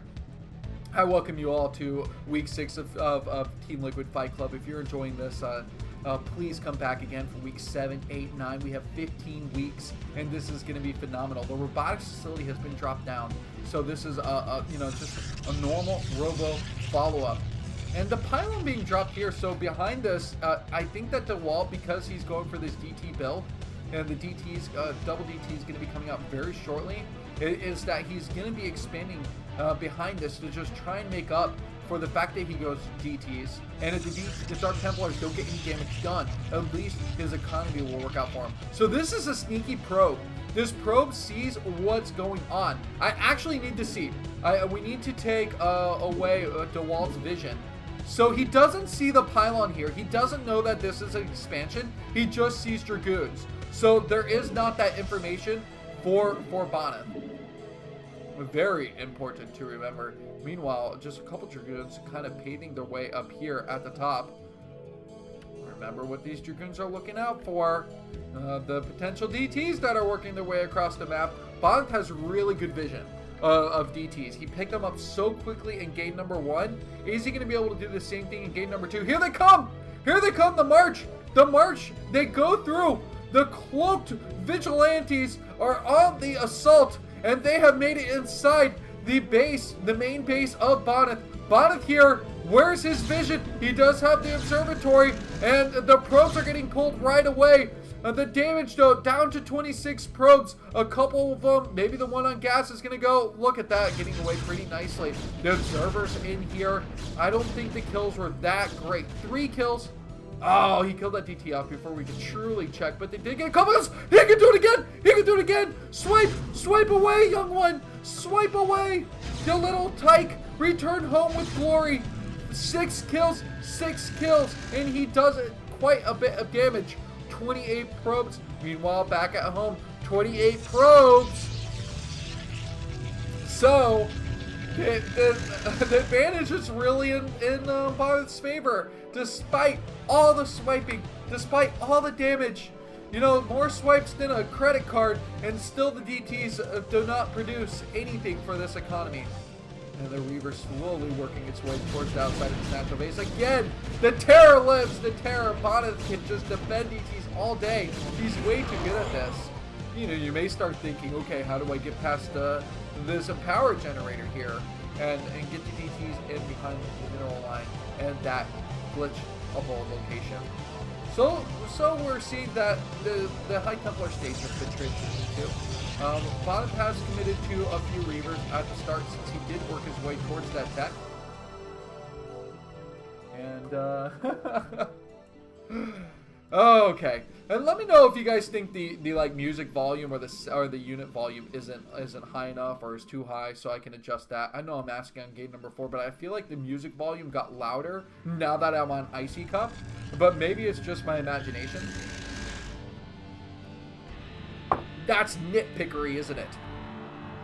I welcome you all to week 6 of Team Liquid Fight Club. If you're enjoying this, please come back again for week 7, 8, 9. We have 15 weeks, and this is going to be phenomenal. The robotics facility has been dropped down, so this is just a normal robo follow-up. And the pylon being dropped here, so behind this, I think that Dewalt, because he's going for this DT build, and the DT's double DT is going to be coming out very shortly, is that he's going to be expanding behind this to just try and make up for the fact that he goes DTs, and if the Dark Templars don't get any damage done, at least his economy will work out for him. So this is a sneaky probe. This probe sees what's going on. I actually need to see. We need to take away Dewalt's vision. So he doesn't see the pylon here. He doesn't know that this is an expansion. He just sees Dragoons. So there is not that information for Bonyth. Very important to remember. Meanwhile, just a couple Dragoons kind of paving their way up here at the top. Remember what these Dragoons are looking out for. The potential DTs that are working their way across the map. Bonyth has really good vision of DTs. He picked them up so quickly in game number 1. Is he going to be able to do the same thing in game number 2? Here they come! Here they come, the march! The march! They go through! The cloaked vigilantes are on the assault, and they have made it inside the base, the main base of Bonyth. Bonyth here, where's his vision? He does have the observatory, and the probes are getting pulled right away. The damage, though, down to 26 probes. A couple of them, maybe the one on gas is going to go. Look at that, getting away pretty nicely. The observers in here, I don't think the kills were that great. 3 kills. Oh, he killed that DT off before we could truly check, but they did get a couple of kills. He can do it again. He can do it again. Swipe away, young one. Swipe away. The little tyke returned home with glory. 6 kills, and he does it quite a bit of damage. 28 probes. Meanwhile, back at home, 28 probes. So the advantage is really in Bonyth's favor, despite all the swiping, despite all the damage. You know, more swipes than a credit card, and still the DTs do not produce anything for this economy. And the Reaver slowly working its way towards the outside of its natural base. Again, the terror lives, the terror. Bonyth can just defend DTs all day. He's way too good at this. You know, you may start thinking, okay, how do I get past this power generator here and get the DTs in behind the mineral line and that glitchable location. So we're seeing that the High Templar stage has been transitioned to. Bonyth has committed to a few Reavers at the start since he did work his way towards that tech. And okay. And let me know if you guys think the like music volume or the unit volume isn't high enough or is too high, so I can adjust that. I know I'm asking on game number 4, but I feel like the music volume got louder now that I'm on Icy Cup. But maybe it's just my imagination. That's nitpickery, isn't it?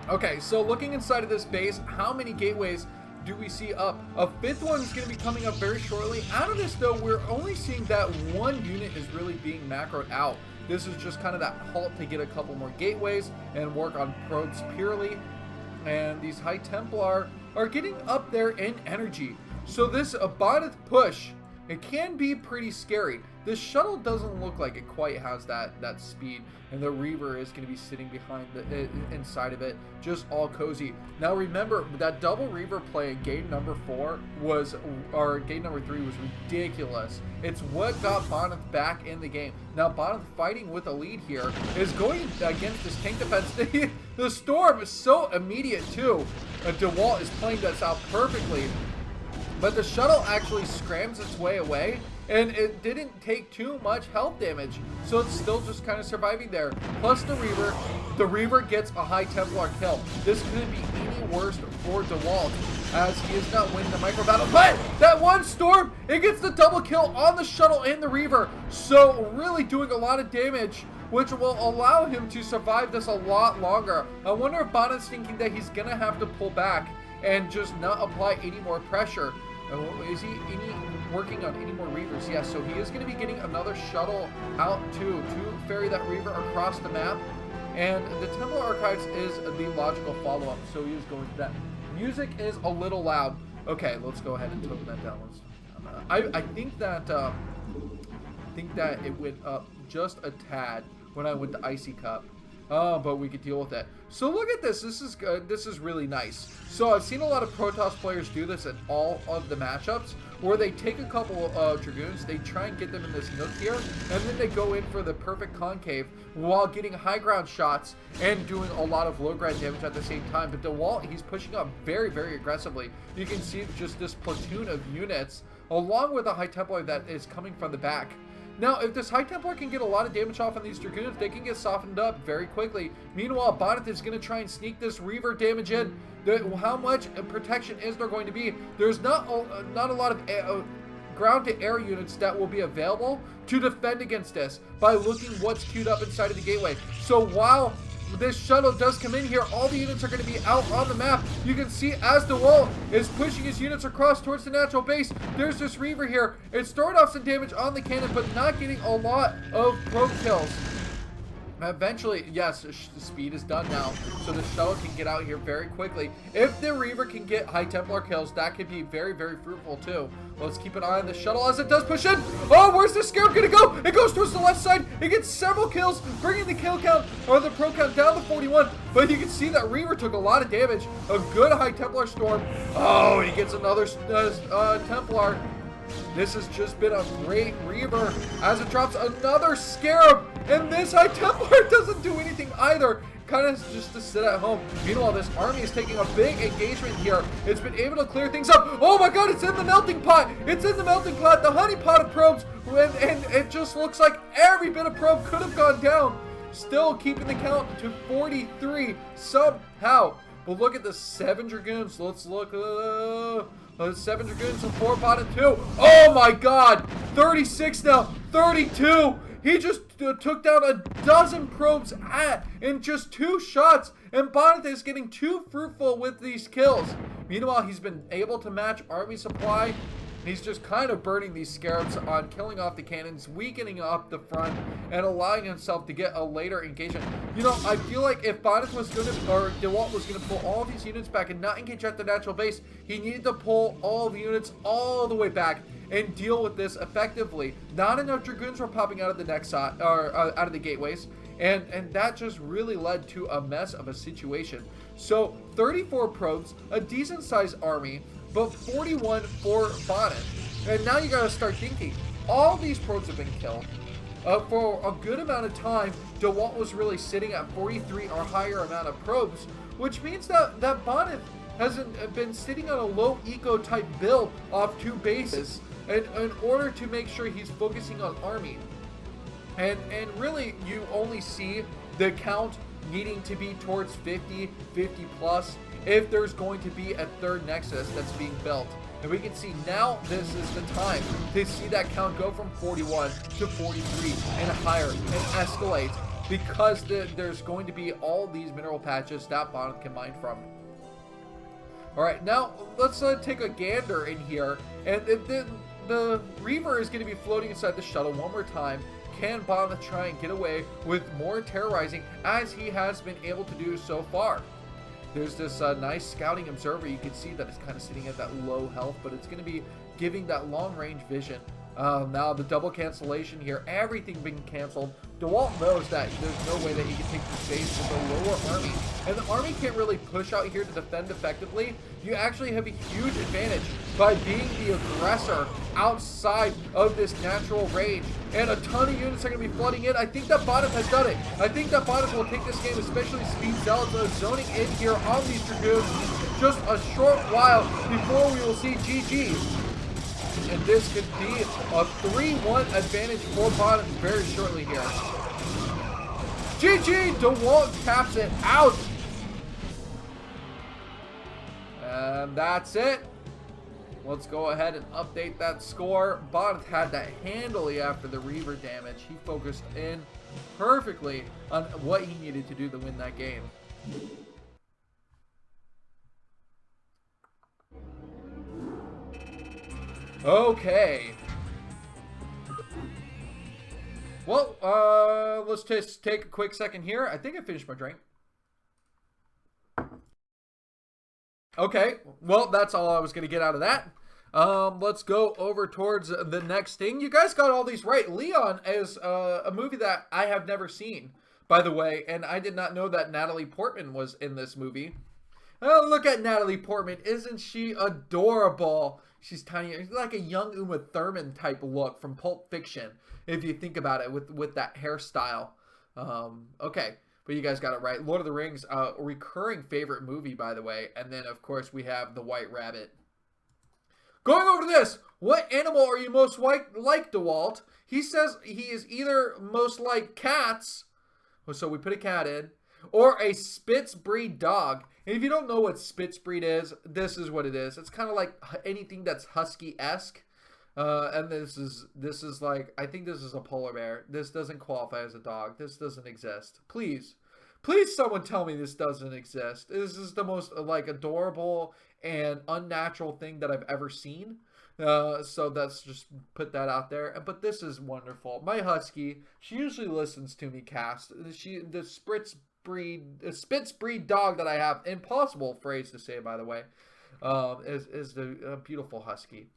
Okay, so looking inside of this base, how many gateways do we see up? A fifth one is going to be coming up very shortly. Out of this, though, we're only seeing that one unit is really being macroed out. This is just kind of that halt to get a couple more gateways and work on probes purely. And these High Templar are getting up there in energy. So this Bonyth push, it can be pretty scary. This shuttle doesn't look like it quite has that speed, and the Reaver is going to be sitting behind inside of it, just all cozy. Now remember, that double Reaver play in game number 4 or game number 3 was ridiculous. It's what got Bonyth back in the game. Now Bonyth fighting with a lead here is going against this tank defense. The storm is so immediate too. Dewalt is playing this out perfectly. But the shuttle actually scrams its way away, and it didn't take too much health damage, so it's still just kind of surviving there. Plus the Reaver gets a High Templar kill. This couldn't be any worse for Dewalt, as he is not winning the micro battle. But that one storm, it gets the double kill on the shuttle and the Reaver, so really doing a lot of damage, which will allow him to survive this a lot longer. I wonder if Bonyth's thinking that he's gonna have to pull back and just not apply any more pressure. Is he working on any more Reavers? Yes, so he is going to be getting another shuttle out to ferry that Reaver across the map. And the Temple Archives is the logical follow-up, so he is going to that. Music is a little loud. Okay, let's go ahead and tone that down. I think that it went up just a tad when I went to Icy Cup. But we could deal with that. So look at this. This is good. This is really nice. So I've seen a lot of Protoss players do this in all of the matchups, where they take a couple of Dragoons, they try and get them in this nook here, and then they go in for the perfect concave while getting high ground shots and doing a lot of low ground damage at the same time. But Dewalt, he's pushing up very, very aggressively. You can see just this platoon of units, along with a High Templar that is coming from the back. Now, if this High Templar can get a lot of damage off on these Dragoons, they can get softened up very quickly. Meanwhile, Bonyth is going to try and sneak this Reaver damage in. How much protection is there going to be? There's not a lot of ground-to-air units that will be available to defend against this by looking what's queued up inside of the gateway. So while this shuttle does come in here, all the units are going to be out on the map. You can see as Dewalt is pushing his units across towards the natural base, there's this Reaver here. It's throwing off some damage on the cannon, but not getting a lot of probe kills. Eventually, yes, the speed is done now, so the shuttle can get out here very quickly. If the Reaver can get High Templar kills, that could be very, very fruitful too. Let's keep an eye on the shuttle as it does push in. Oh, where's the Scarab gonna go? It goes towards the left side. It gets several kills, bringing the kill count or the pro count down to 41. But you can see that Reaver took a lot of damage. A good High Templar storm. Oh, he gets another Templar. This has just been a great Reaver as it drops another Scarab, and this High Templar doesn't do anything either. Kind of just to sit at home. Meanwhile, this army is taking a big engagement here. It's been able to clear things up. Oh my god, it's in the melting pot. It's in the melting pot, the honey pot of probes, and it just looks like every bit of probe could have gone down. Still keeping the count to 43 somehow. But look at the 7 Dragoons. Let's look. 7 Dragoons and 4 bot and 2. Oh my god! 36 now. 32. He just took down a dozen probes in just 2 shots, and Bonyth is getting too fruitful with these kills. Meanwhile, he's been able to match army supply. He's just kind of burning these scarabs on killing off the cannons, weakening up the front, and allowing himself to get a later engagement. You know, I feel like if Bonyth was going to, or Dewalt was going to pull all these units back and not engage at the natural base, he needed to pull all the units all the way back and deal with this effectively. Not enough dragoons were popping out of the next side, or out of the gateways, and that just really led to a mess of a situation. So 34 probes, a decent sized army, but 41 for Bonyth. And now you gotta start thinking, all these probes have been killed. For a good amount of time, Dewalt was really sitting at 43 or higher amount of probes, which means that Bonyth hasn't been sitting on a low eco type build off 2 bases in order to make sure he's focusing on army. And really, you only see the count needing to be towards 50 plus if there's going to be a 3rd nexus that's being built. And we can see now this is the time to see that count go from 41 to 43 and higher and escalate, because there's going to be all these mineral patches that Bonyth can mine from. Alright, now let's take a gander in here, and the Reaver is going to be floating inside the shuttle one more time. Can Bonyth try and get away with more terrorizing as he has been able to do so far? There's this nice scouting observer. You can see that it's kind of sitting at that low health, but it's going to be giving that long range vision. Now the double cancellation here, everything being canceled. Dewalt knows that there's no way that he can take the space with a lower army, and the army can't really push out here to defend effectively. You actually have a huge advantage by being the aggressor outside of this natural range, and a ton of units are going to be flooding in. I think that Bonyth has done it. I think that Bonyth will take this game, especially Speed Zealots zoning in here on these Dragoons just a short while before we will see GG. And this could be a 3-1 advantage for Bonyth very shortly here. GG! Dewalt caps it out! And that's it. Let's go ahead and update that score. Bonyth had that handily after the Reaver damage. He focused in perfectly on what he needed to do to win that game. Okay. Well, let's just take a quick second here. I think I finished my drink. Okay, well, that's all I was going to get out of that. Let's go over towards the next thing. You guys got all these right. Leon is a movie that I have never seen, by the way, and I did not know that Natalie Portman was in this movie. Oh, look at Natalie Portman. Isn't she adorable? She's tiny. She's like a young Uma Thurman type look from Pulp Fiction, if you think about it, with that hairstyle. Okay, but you guys got it right. Lord of the Rings, a recurring favorite movie, by the way. And then, of course, we have The White Rabbit. Going over to this, what animal are you most like Dewalt? He says he is either most like cats, so we put a cat in, or a Spitz breed dog. And if you don't know what Spitz breed is, this is what it is. It's kind of like anything that's husky-esque. And this is like, I think this is a polar bear. This doesn't qualify as a dog. This doesn't exist. Please someone tell me this doesn't exist. This is the most like adorable and unnatural thing that I've ever seen. So let's just put that out there. But this is wonderful. My husky, she usually listens to me cast. The Spitz breed dog that I have, impossible phrase to say, by the way, is the beautiful husky.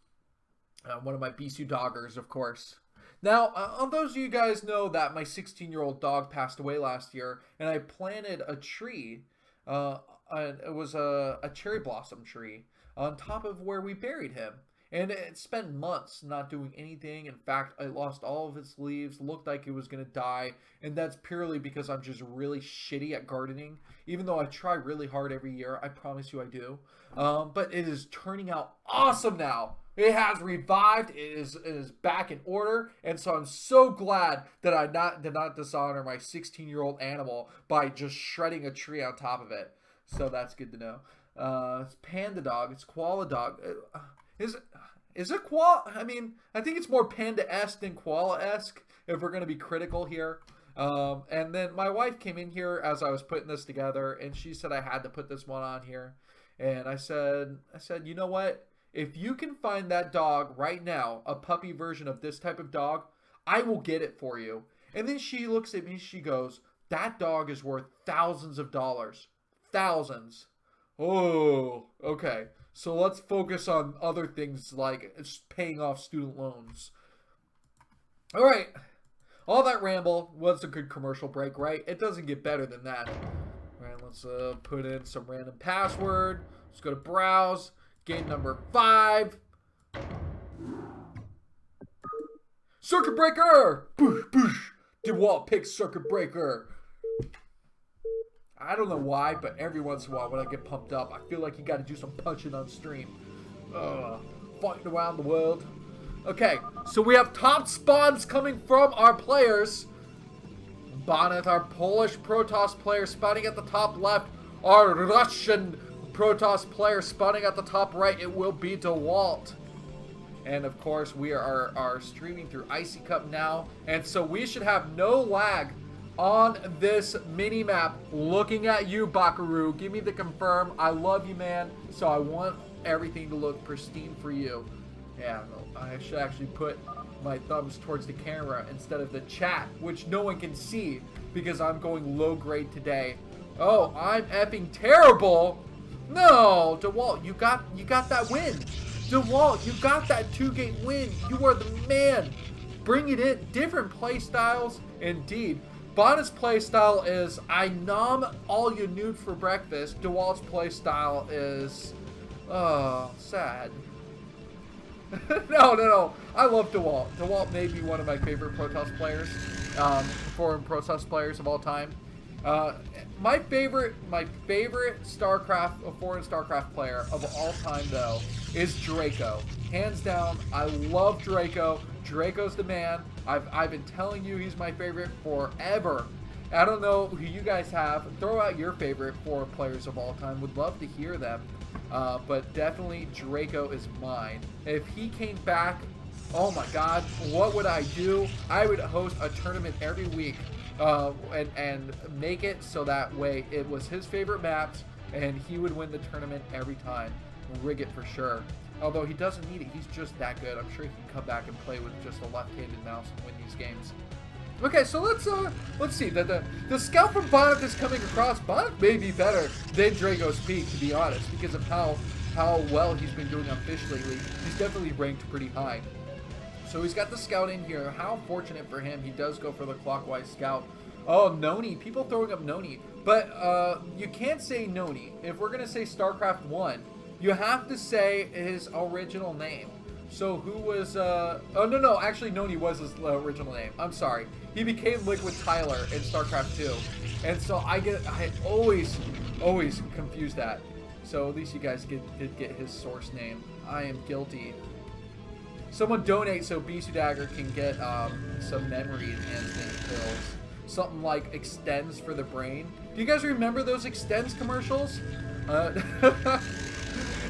One of my BisuDaggers, of course. Now, those of you guys know that my 16-year-old dog passed away last year, and I planted a tree. And it was a cherry blossom tree on top of where we buried him. And it spent months not doing anything. In fact, I lost all of its leaves, looked like it was going to die. And that's purely because I'm just really shitty at gardening. Even though I try really hard every year, I promise you I do. But it is turning out awesome now. It has revived. It is back in order. And so I'm so glad that I did not dishonor my 16-year-old animal by just shredding a tree on top of it. So that's good to know. It's Panda Dog. It's Koala Dog. Is it koala? I mean, I think it's more panda-esque than koala-esque, if we're going to be critical here. And then my wife came in here as I was putting this together, and she said I had to put this one on here. And I said, you know what? If you can find that dog right now, a puppy version of this type of dog, I will get it for you. And then she looks at me, she goes, that dog is worth thousands of dollars. Thousands. Oh, okay. So let's focus on other things like paying off student loans. All right. All that ramble was a good commercial break, right? It doesn't get better than that. All right, let's put in some random password. Let's go to browse. Game number 5. Circuit breaker! Boosh, boosh. Dewalt picks circuit breaker. I don't know why, but every once in a while when I get pumped up, I feel like you got to do some punching on stream. Fighting around the world. Okay, so we have top spawns coming from our players. Bonyth, our Polish Protoss player, spawning at the top left. Our Russian Protoss player spawning at the top right. It will be Dewalt. And of course, we are streaming through Icy Cup now. And so we should have no lag on this mini map. Looking at you, Bakaru. Give me the confirm. I love you, man. So I want everything to look pristine for you. Yeah, I should actually put my thumbs towards the camera instead of the chat, which no one can see because I'm going low grade today. Oh, I'm effing terrible. No, Dewalt, you got that win. Dewalt, you got that 2-gate win. You are the man. Bring it in. Different play styles, indeed. Bonyth's play style is I nom all you nude for breakfast. Dewalt's play style is sad. No. I love Dewalt. Dewalt may be one of my favorite Protoss players, foreign Protoss players of all time. My favorite StarCraft, foreign StarCraft player of all time, though, is Draco. Hands down, I love Draco. Draco's the man. I've been telling you he's my favorite forever. I don't know who you guys have. Throw out your favorite 4 players of all time. Would love to hear them. But definitely Draco is mine. If he came back, oh my god, what would I do? I would host a tournament every week and make it so that way it was his favorite maps and he would win the tournament every time. Rig it for sure. Although he doesn't need it, he's just that good. I'm sure he can come back and play with just a left-handed mouse and win these games. Okay, so let's see. The scout from Bonyth is coming across. Bonyth may be better than Draco's Peak, to be honest, because of how well he's been doing on Fish lately. He's definitely ranked pretty high. So he's got the scout in here. How fortunate for him. He does go for the clockwise scout. Oh, Noni. People throwing up Noni. But you can't say Noni. If we're going to say StarCraft 1, you have to say his original name. So who was, oh no, actually Noni was his original name. I'm sorry. He became Liquid Tyler in StarCraft 2. And so I always confuse that. So at least you guys did get his source name. I am guilty. Someone donate so BisuDagger can get some memory enhancement pills. Something like Extends for the brain. Do you guys remember those Extends commercials?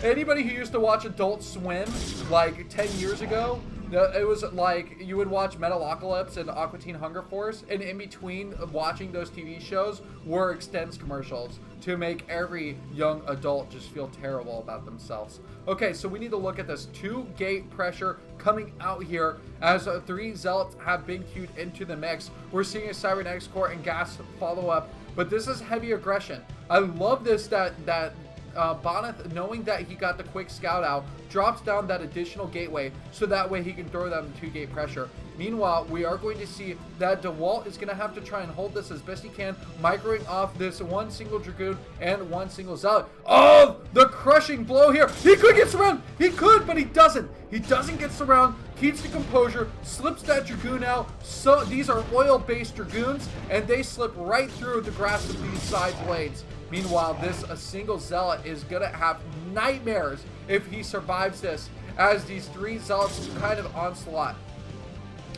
Anybody who used to watch Adult Swim like 10 years ago, it was like you would watch Metalocalypse and Aqua Teen Hunger Force, and in between watching those TV shows were Extends commercials to make every young adult just feel terrible about themselves. Okay, so we need to look at this 2-gate pressure coming out here as 3 Zealots have been queued into the mix. We're seeing a Cybernetics Core and Gas follow up, but this is heavy aggression. I love this that Bonyth, knowing that he got the quick scout out, drops down that additional gateway so that way he can throw them 2-gate pressure. Meanwhile, we are going to see that Dewalt is going to have to try and hold this as best he can, microing off this 1 single Dragoon and 1 single Zealot. Oh, the crushing blow here. He could get surrounded. He could, but he doesn't. He doesn't get surrounded, keeps the composure, slips that Dragoon out. So these are oil-based Dragoons, and they slip right through the grasp of these side blades. Meanwhile, a single Zealot is going to have nightmares if he survives this, as these 3 Zealots kind of onslaught.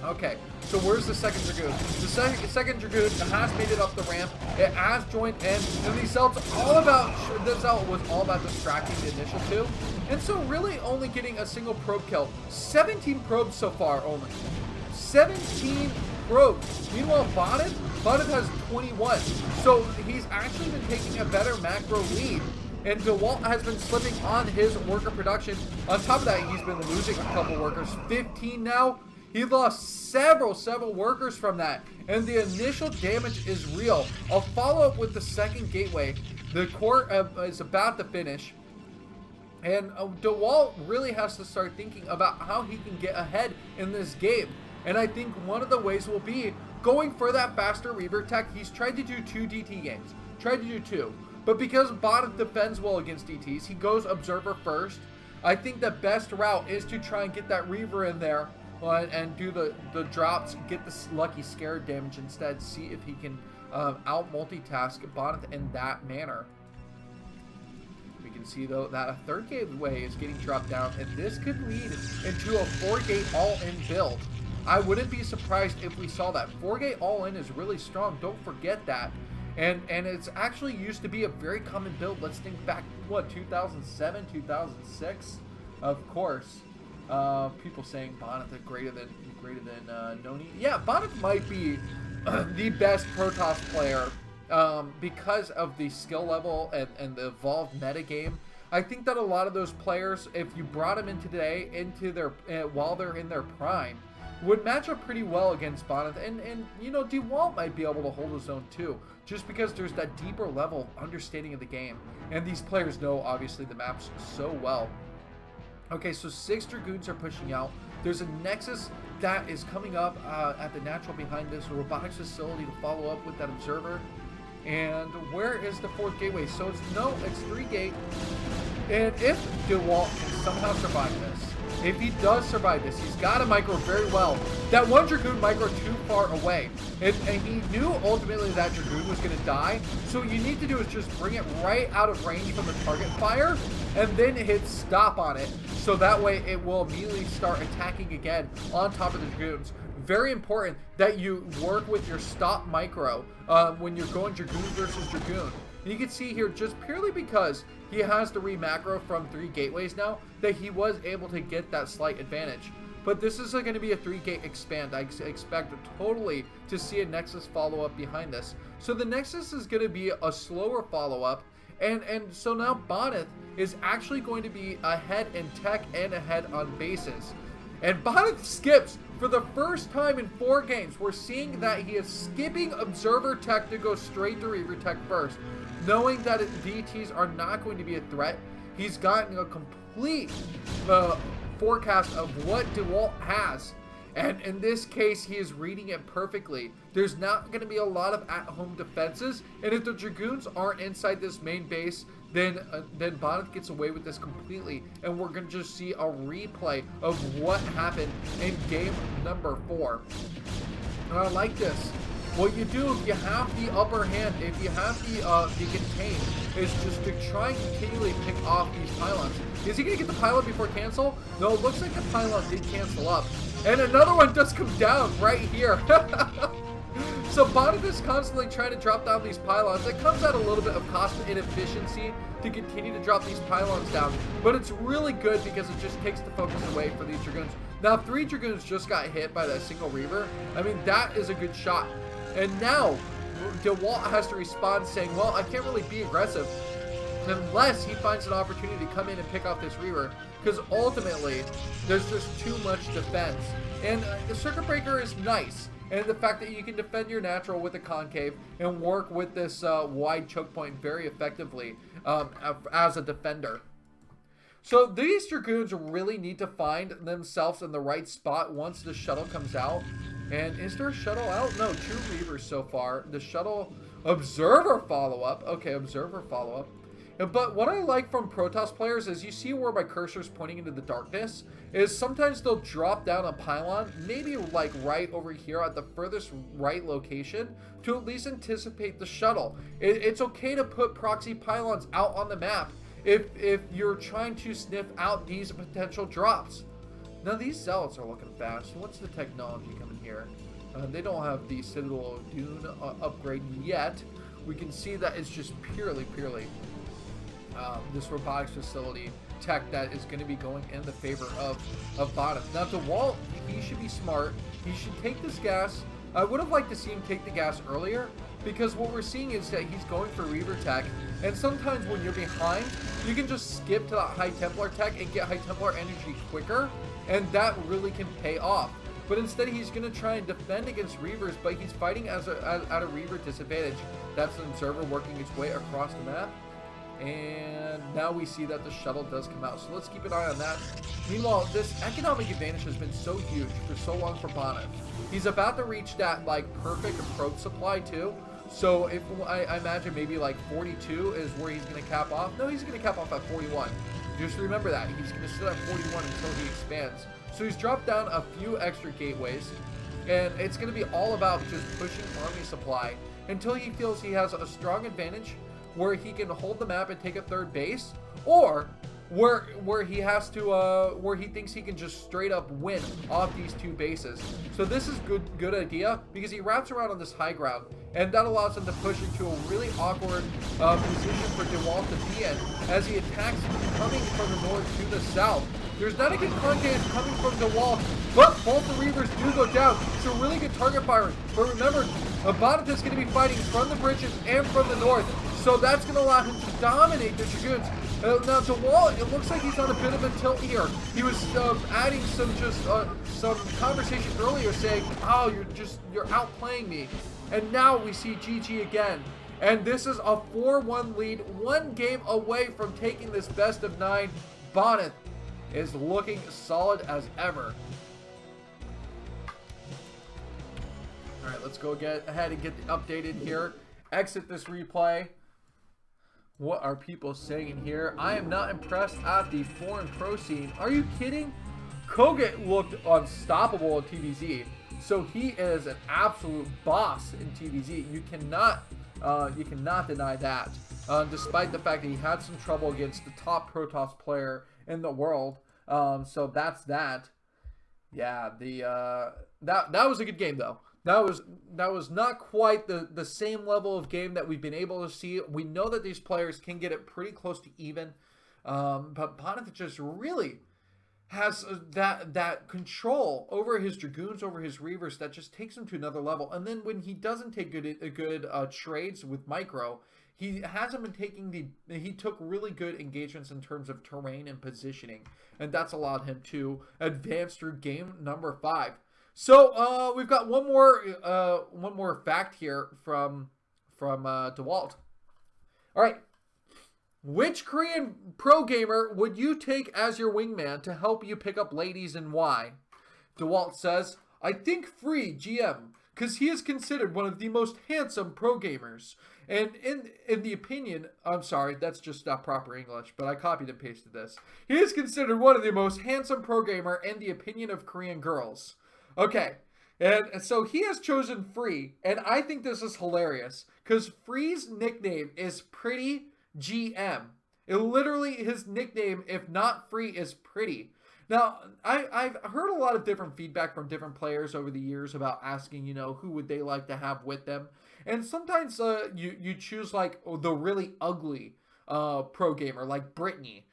Okay, so where's the second Dragoon? The second Dragoon has made it up the ramp. It has joined in, and these Zealots all about, this Zealot was all about distracting the initial two. And so really only getting a single probe kill. 17 probes so far only. 17 probes. Meanwhile, Bonyth has 21. So he's actually been taking a better macro lead. And Dewalt has been slipping on his worker production. On top of that, he's been losing a couple workers. 15 now. He lost several workers from that. And the initial damage is real. I'll follow up with the second gateway. The core is about to finish. And Dewalt really has to start thinking about how he can get ahead in this game. And I think one of the ways will be going for that faster Reaver tech. He's tried to do 2 DT games. Tried to do 2. But because Bonyth defends well against DTs, he goes Observer first. I think the best route is to try and get that Reaver in there and do the drops, get the lucky scare damage instead, see if he can out multitask Bonyth in that manner. We can see though that a third gateway is getting dropped down, and this could lead into a 4-gate all-in build. I wouldn't be surprised if we saw that. 4-gate all-in is really strong, don't forget that. And it's actually used to be a very common build. Let's think back, what, 2007, 2006? Of course. People saying Bonyth is greater than Noni. Yeah, Bonyth might be the best Protoss player because of the skill level and the evolved metagame. I think that a lot of those players, if you brought them in today into their while they're in their prime, would match up pretty well against Bonyth. And you know, Dewalt might be able to hold his own too, just because there's that deeper level of understanding of the game. And these players know, obviously, the maps so well. Okay, so 6 Dragoons are pushing out. There's a Nexus that is coming up at the natural behind this robotics facility to follow up with that Observer. And where is the 4th gateway? So it's 3 gate. And if Dewalt can somehow survive this, if he does survive this, he's got to micro very well. That one Dragoon micro too far away. And he knew ultimately that Dragoon was going to die. So what you need to do is just bring it right out of range from the target fire and then hit stop on it. So that way it will immediately start attacking again on top of the Dragoons. Very important that you work with your stop micro when you're going Dragoon versus Dragoon. And you can see here, just purely because he has the re-macro from 3 gateways now, that he was able to get that slight advantage. But this is going to be a 3-gate expand. I expect totally to see a Nexus follow-up behind this. So the Nexus is going to be a slower follow-up. And so now Bonyth is actually going to be ahead in tech and ahead on bases. And Bonyth skips for the first time in 4 games. We're seeing that he is skipping Observer tech to go straight to Reaver tech first. Knowing that DTs are not going to be a threat, he's gotten a complete forecast of what Dewalt has. And in this case, he is reading it perfectly. There's not going to be a lot of at-home defenses. And if the Dragoons aren't inside this main base, then Bonyth gets away with this completely. And we're going to just see a replay of what happened in game number 4. And I like this. What you do if you have the upper hand, if you have the contain, is just to try and continually pick off these pylons. Is he going to get the pylon before cancel? No, it looks like the pylon did cancel up. And another one does come down right here. So Bonyth is constantly trying to drop down these pylons. It comes at a little bit of cost inefficiency to continue to drop these pylons down. But it's really good because it just takes the focus away for these Dragoons. Now, 3 Dragoons just got hit by that single Reaver. I mean, that is a good shot. And now, Dewalt has to respond saying, well, I can't really be aggressive unless he finds an opportunity to come in and pick off this Reaver, because ultimately, there's just too much defense. And the Circuit Breaker is nice, and the fact that you can defend your natural with a concave and work with this wide choke point very effectively as a defender. So these Dragoons really need to find themselves in the right spot once the shuttle comes out. And is there a shuttle out? No, 2 Reavers so far. The shuttle Observer follow-up. Okay, Observer follow-up. But what I like from Protoss players is you see where my cursor is pointing into the darkness, is sometimes they'll drop down a pylon, maybe like right over here at the furthest right location, to at least anticipate the shuttle. It's okay to put proxy pylons out on the map if you're trying to sniff out these potential drops. Now these zealots are looking fast. What's the technology coming here? They don't have the Citadel of Dune upgrade yet. We can see that it's just purely this robotics facility tech that is going to be going in the favor of Bonyth. Now Dewalt, he should be smart. He should take this gas. I would have liked to see him take the gas earlier, because what we're seeing is that he's going for Reaver tech, and sometimes when you're behind, you can just skip to that High Templar tech and get High Templar energy quicker, and that really can pay off. But instead, he's going to try and defend against Reavers, but he's fighting at a Reaver disadvantage. That's an observer working its way across the map. And now we see that the shuttle does come out, so let's keep an eye on that. Meanwhile, this economic advantage has been so huge for so long for Bonyth. He's about to reach that like perfect approach supply too. So if I imagine maybe like 42 is where he's going to cap off. No, he's going to cap off at 41. Just remember that he's going to sit at 41 until he expands. So he's dropped down a few extra gateways, and it's going to be all about just pushing army supply until he feels he has a strong advantage where he can hold the map and take a third base, or where he has to where he thinks he can just straight up win off these two bases. So this is good idea, because he wraps around on this high ground, and that allows him to push into a really awkward position for Dewalt to be in as he attacks coming from the north to the south. There's not a good concave coming from Dewalt, but both the Reavers do go down. So really good target firing. But remember, Bonyth is going to be fighting from the bridges and from the north, so that's going to allow him to dominate the Dragoons. Now Dewalt, it looks like he's on a bit of a tilt here. He was adding some conversation earlier saying, "Oh, you're outplaying me," and now we see GG again. And this is a 4-1 lead, one game away from taking this best of 9. Bonyth is looking solid as ever. All right, let's go get ahead and get updated here. Exit this replay. What are people saying here? I am not impressed at the foreign pro scene. Are you kidding? Koget looked unstoppable in TVZ, so he is an absolute boss in TVZ. You cannot deny that. Despite the fact that he had some trouble against the top Protoss player in the world. So that's that. Yeah, that was a good game though. That was not quite the same level of game that we've been able to see. We know that these players can get it pretty close to even, but Bonyth just really has that control over his Dragoons, over his Reavers, that just takes him to another level. And then when he doesn't take good trades with Micro, he hasn't been taking he took really good engagements in terms of terrain and positioning, and that's allowed him to advance through game number 5. So we've got one more fact here from Dewalt. All right, which Korean pro gamer would you take as your wingman to help you pick up ladies, and why? Dewalt says, I think Free GM, because he is considered one of the most handsome pro gamers. And in the opinion, I'm sorry, that's just not proper English, but I copied and pasted this. He is considered one of the most handsome pro gamer in the opinion of Korean girls. Okay, and so he has chosen Free, and I think this is hilarious, because Free's nickname is Pretty GM. It literally, his nickname, if not Free, is Pretty. Now, I've heard a lot of different feedback from different players over the years about asking, who would they like to have with them. And sometimes you choose like the really ugly pro gamer, like Brittany.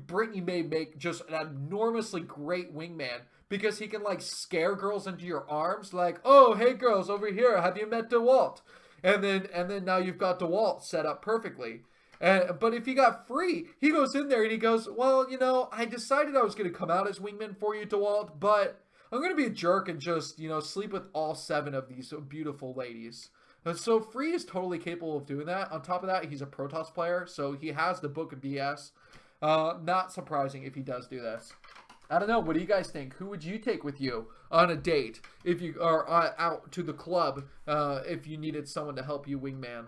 Brittany may make just an enormously great wingman, because he can like scare girls into your arms, like, oh, hey girls, over here, have you met Dewalt? And then now you've got Dewalt set up perfectly. But if you got Free, he goes in there and he goes, well, I decided I was going to come out as wingman for you, Dewalt, but I'm going to be a jerk and just, sleep with all 7 of these beautiful ladies. And so Free is totally capable of doing that. On top of that, he's a Protoss player, so he has the book of BS. Not surprising if he does do this. I don't know. What do you guys think? Who would you take with you on a date if you are out to the club, if you needed someone to help you wingman?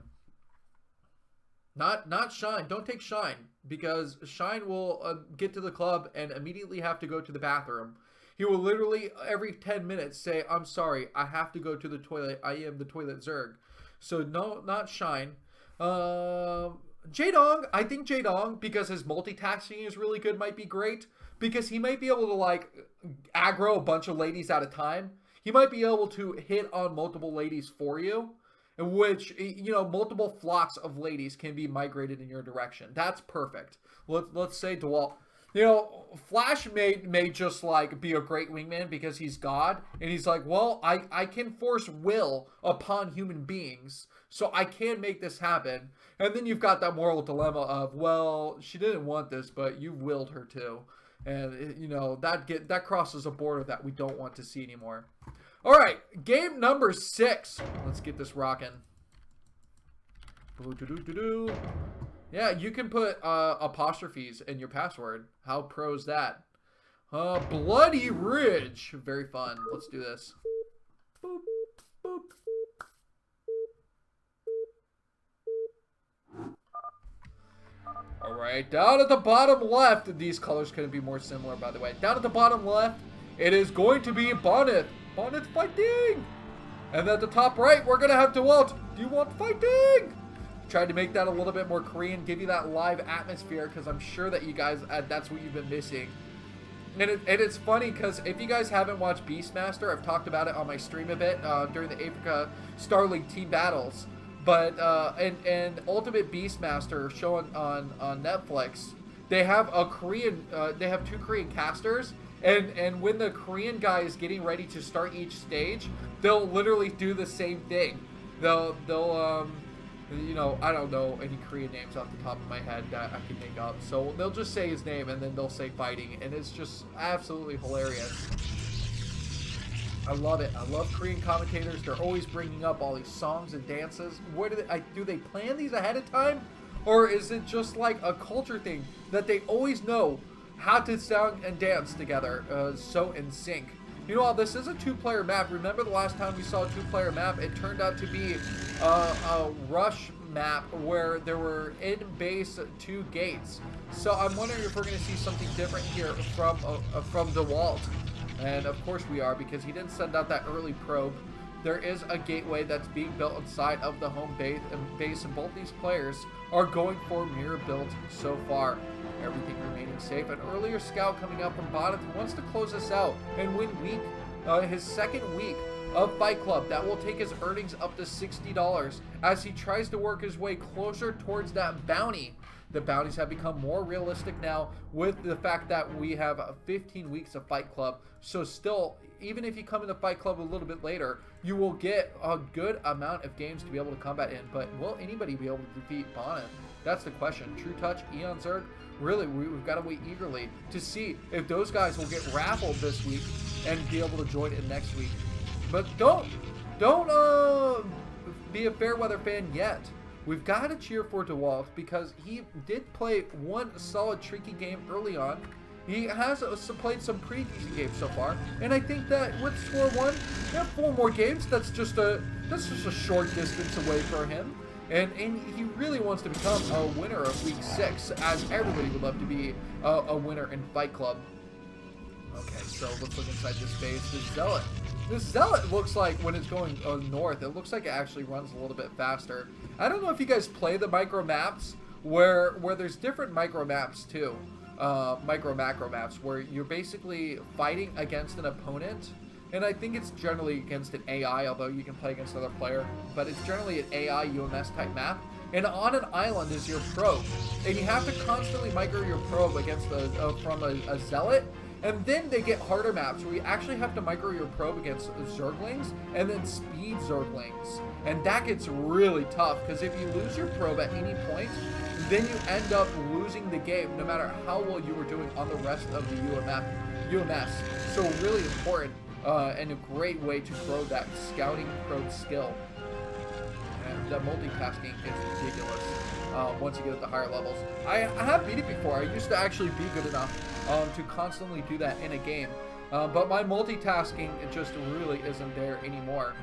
Not Shine. Don't take Shine, because Shine will get to the club and immediately have to go to the bathroom. He will literally every 10 minutes say, I'm sorry, I have to go to the toilet. I am the toilet Zerg. So no, not Shine. Jaedong, I think Jaedong, because his multitasking is really good, might be great. Because he might be able to, like, aggro a bunch of ladies at a time. He might be able to hit on multiple ladies for you. In which, you know, multiple flocks of ladies can be migrated in your direction. That's perfect. Let's say Dewalt. You know, Flash may just, like, be a great wingman because he's God. And he's like, well, I can force will upon human beings. So I can make this happen. And then you've got that moral dilemma of, well, she didn't want this, but you willed her to. And, you know, that crosses a border that we don't want to see anymore. All right, game number 6. Let's get this rocking. Yeah, you can put apostrophes in your password. How pro is that? Bloody Ridge. Very fun. Let's do this. Boop, boop. All right, down at the bottom left. These colors couldn't be more similar, by the way. Down at the bottom left, it is going to be Bonyth. Bonyth fighting! And at the top right, we're going to have Dewalt. Dewalt fighting! Tried to make that a little bit more Korean, give you that live atmosphere, because I'm sure that you guys, that's what you've been missing. And it's funny, because if you guys haven't watched Beastmaster, I've talked about it on my stream a bit during the Africa Star League team battles. But, and Ultimate Beastmaster showing on Netflix, they have a Korean, they have 2 Korean casters. And when the Korean guy is getting ready to start each stage, they'll literally do the same thing. They'll you know, I don't know any Korean names off the top of my head that I can make up. So they'll just say his name and then they'll say fighting, and it's just absolutely hilarious. I love it. I love Korean commentators. They're always bringing up all these songs and dances. What do they plan these ahead of time, or is it just like a culture thing that they always know how to sound and dance together, so in sync? You know, this is a 2-player map. Remember the last time we saw a 2-player map? It turned out to be a rush map where there were in-base 2 gates. So I'm wondering if we're going to see something different here from Dewalt. And of course we are, because he didn't send out that early probe. There is a gateway that's being built inside of the home base, and both these players are going for mirror build so far. Everything remaining safe. An earlier scout coming up from Bonyth who wants to close this out and win his second week of Fight Club. That will take his earnings up to $60 as he tries to work his way closer towards that bounty. The bounties have become more realistic now with the fact that we have 15 weeks of Fight Club. So still, even if you come into Fight Club a little bit later, you will get a good amount of games to be able to combat in. But will anybody be able to defeat Bonyth? That's the question. True Touch, Eon Zerg, really, we've got to wait eagerly to see if those guys will get raffled this week and be able to join in next week. But don't be a Fairweather fan yet. We've got to cheer for Dewalt because he did play one solid tricky game early on. He has played some pretty decent games so far, and I think that with score 1, we have 4 more games. That's just a short distance away for him. And he really wants to become a winner of Week 6, as everybody would love to be a winner in Fight Club. Okay, so let's look inside this base. This Zealot looks like, when it's going north, it looks like it actually runs a little bit faster. I don't know if you guys play the micro maps, where there's different micro maps too. Micro macro maps, where you're basically fighting against an opponent. And I think it's generally against an AI, although you can play against another player. But it's generally an AI UMS type map. And on an island is your probe. And you have to constantly micro your probe against from a Zealot. And then they get harder maps where you actually have to micro your probe against Zerglings and then speed Zerglings. And that gets really tough, because if you lose your probe at any point, then you end up losing the game no matter how well you were doing on the rest of the UMS. So really important. And a great way to grow that scouting probe skill. And multitasking is ridiculous once you get at the higher levels. I have beat it before. I used to actually be good enough to constantly do that in a game. But my multitasking, it just really isn't there anymore.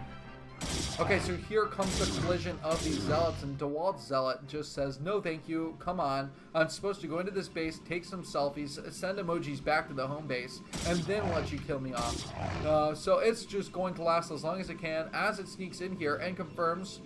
Okay, so here comes the collision of these Zealots, and Dewalt Zealot just says, no thank you, come on. I'm supposed to go into this base, take some selfies, send emojis back to the home base, and then let you kill me off. So it's just going to last as long as it can, as it sneaks in here and confirms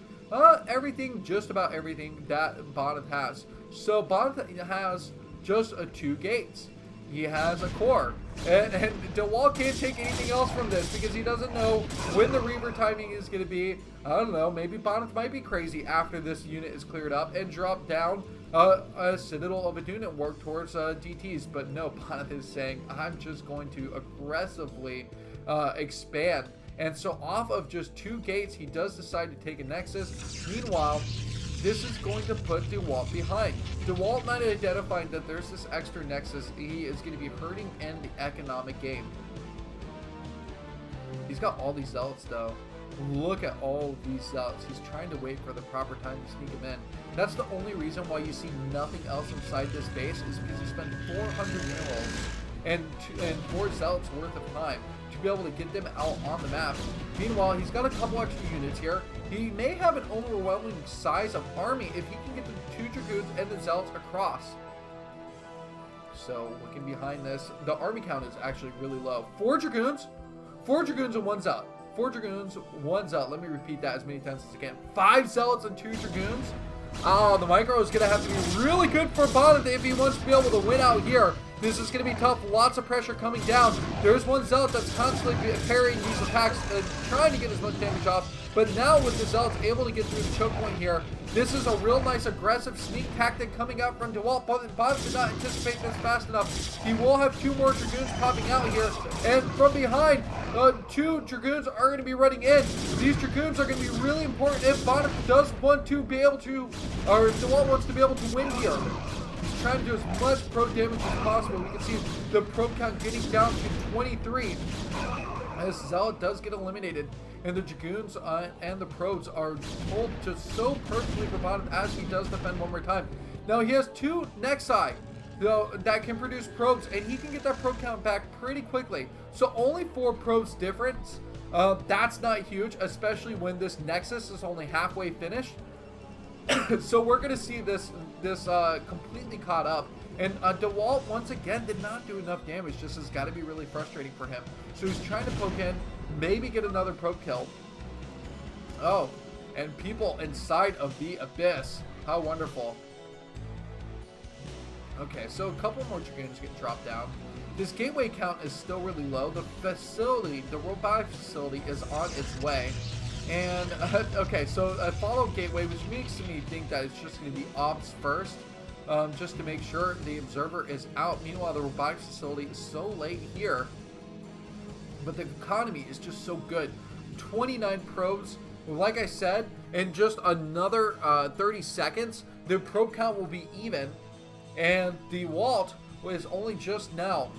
Everything, just about everything that Bonyth has. So Bonyth has just 2 gates. He has a core. And Dewalt can't take anything else from this because he doesn't know when the Reaver timing is going to be. I don't know, maybe Bonyth might be crazy after this unit is cleared up and drop down a Citadel of Adun and work towards DTs. But no, Bonyth is saying, I'm just going to aggressively expand. And so off of just 2 gates, he does decide to take a Nexus. Meanwhile, this is going to put Dewalt behind. Dewalt not identifying that there's this extra Nexus, he is going to be hurting in the economic game. He's got all these Zealots though. Look at all these Zealots. He's trying to wait for the proper time to sneak them in. That's the only reason why you see nothing else inside this base, is because he spent 400 minerals and 4 Zealots worth of time to be able to get them out on the map. Meanwhile, he's got a couple extra units here. He may have an overwhelming size of army if he can get the 2 Dragoons and the Zealots across. So, looking behind this, the army count is actually really low. 4 Dragoons? 4 Dragoons and 1 Zealot. 4 Dragoons, 1 Zealot. Let me repeat that as many times as I can. 5 Zealots and 2 Dragoons? Oh, the micro is going to have to be really good for Bonyth if he wants to be able to win out here. This is going to be tough. Lots of pressure coming down. There's 1 Zealot that's constantly parrying these attacks and trying to get as much damage off. But now with the Zealots able to get through the choke point here, this is a real nice aggressive sneak tactic coming out from Dewalt. But Bonyth did not anticipate this fast enough. He will have 2 more Dragoons popping out here. And from behind, 2 Dragoons are going to be running in. These Dragoons are going to be really important if Bonyth does want to be able to, or if Dewalt wants to be able to win here. He's trying to do as much probe damage as possible. We can see the probe count getting down to 23. As Zealot does get eliminated, and the Dragoons and the probes are pulled just so perfectly for Bonyth as he does defend one more time. Now he has 2 Nexi that can produce probes, and he can get that probe count back pretty quickly. So only 4 probes difference. That's not huge, especially when this Nexus is only halfway finished. So we're going to see this completely caught up. And Dewalt, once again, did not do enough damage. This has got to be really frustrating for him. So he's trying to poke in, maybe get another probe kill. Oh, and people inside of the Abyss. How wonderful. Okay, so a couple more Dragoons get dropped down. This gateway count is still really low. The facility, the robotic facility, is on its way. And, okay, so a follow gateway, which makes me think that it's just going to be ops first. Just to make sure the observer is out. Meanwhile, the robotics facility is so late here, but the economy is just so good. 29 probes. Like I said, in just another 30 seconds, the probe count will be even, and Dewalt is only just now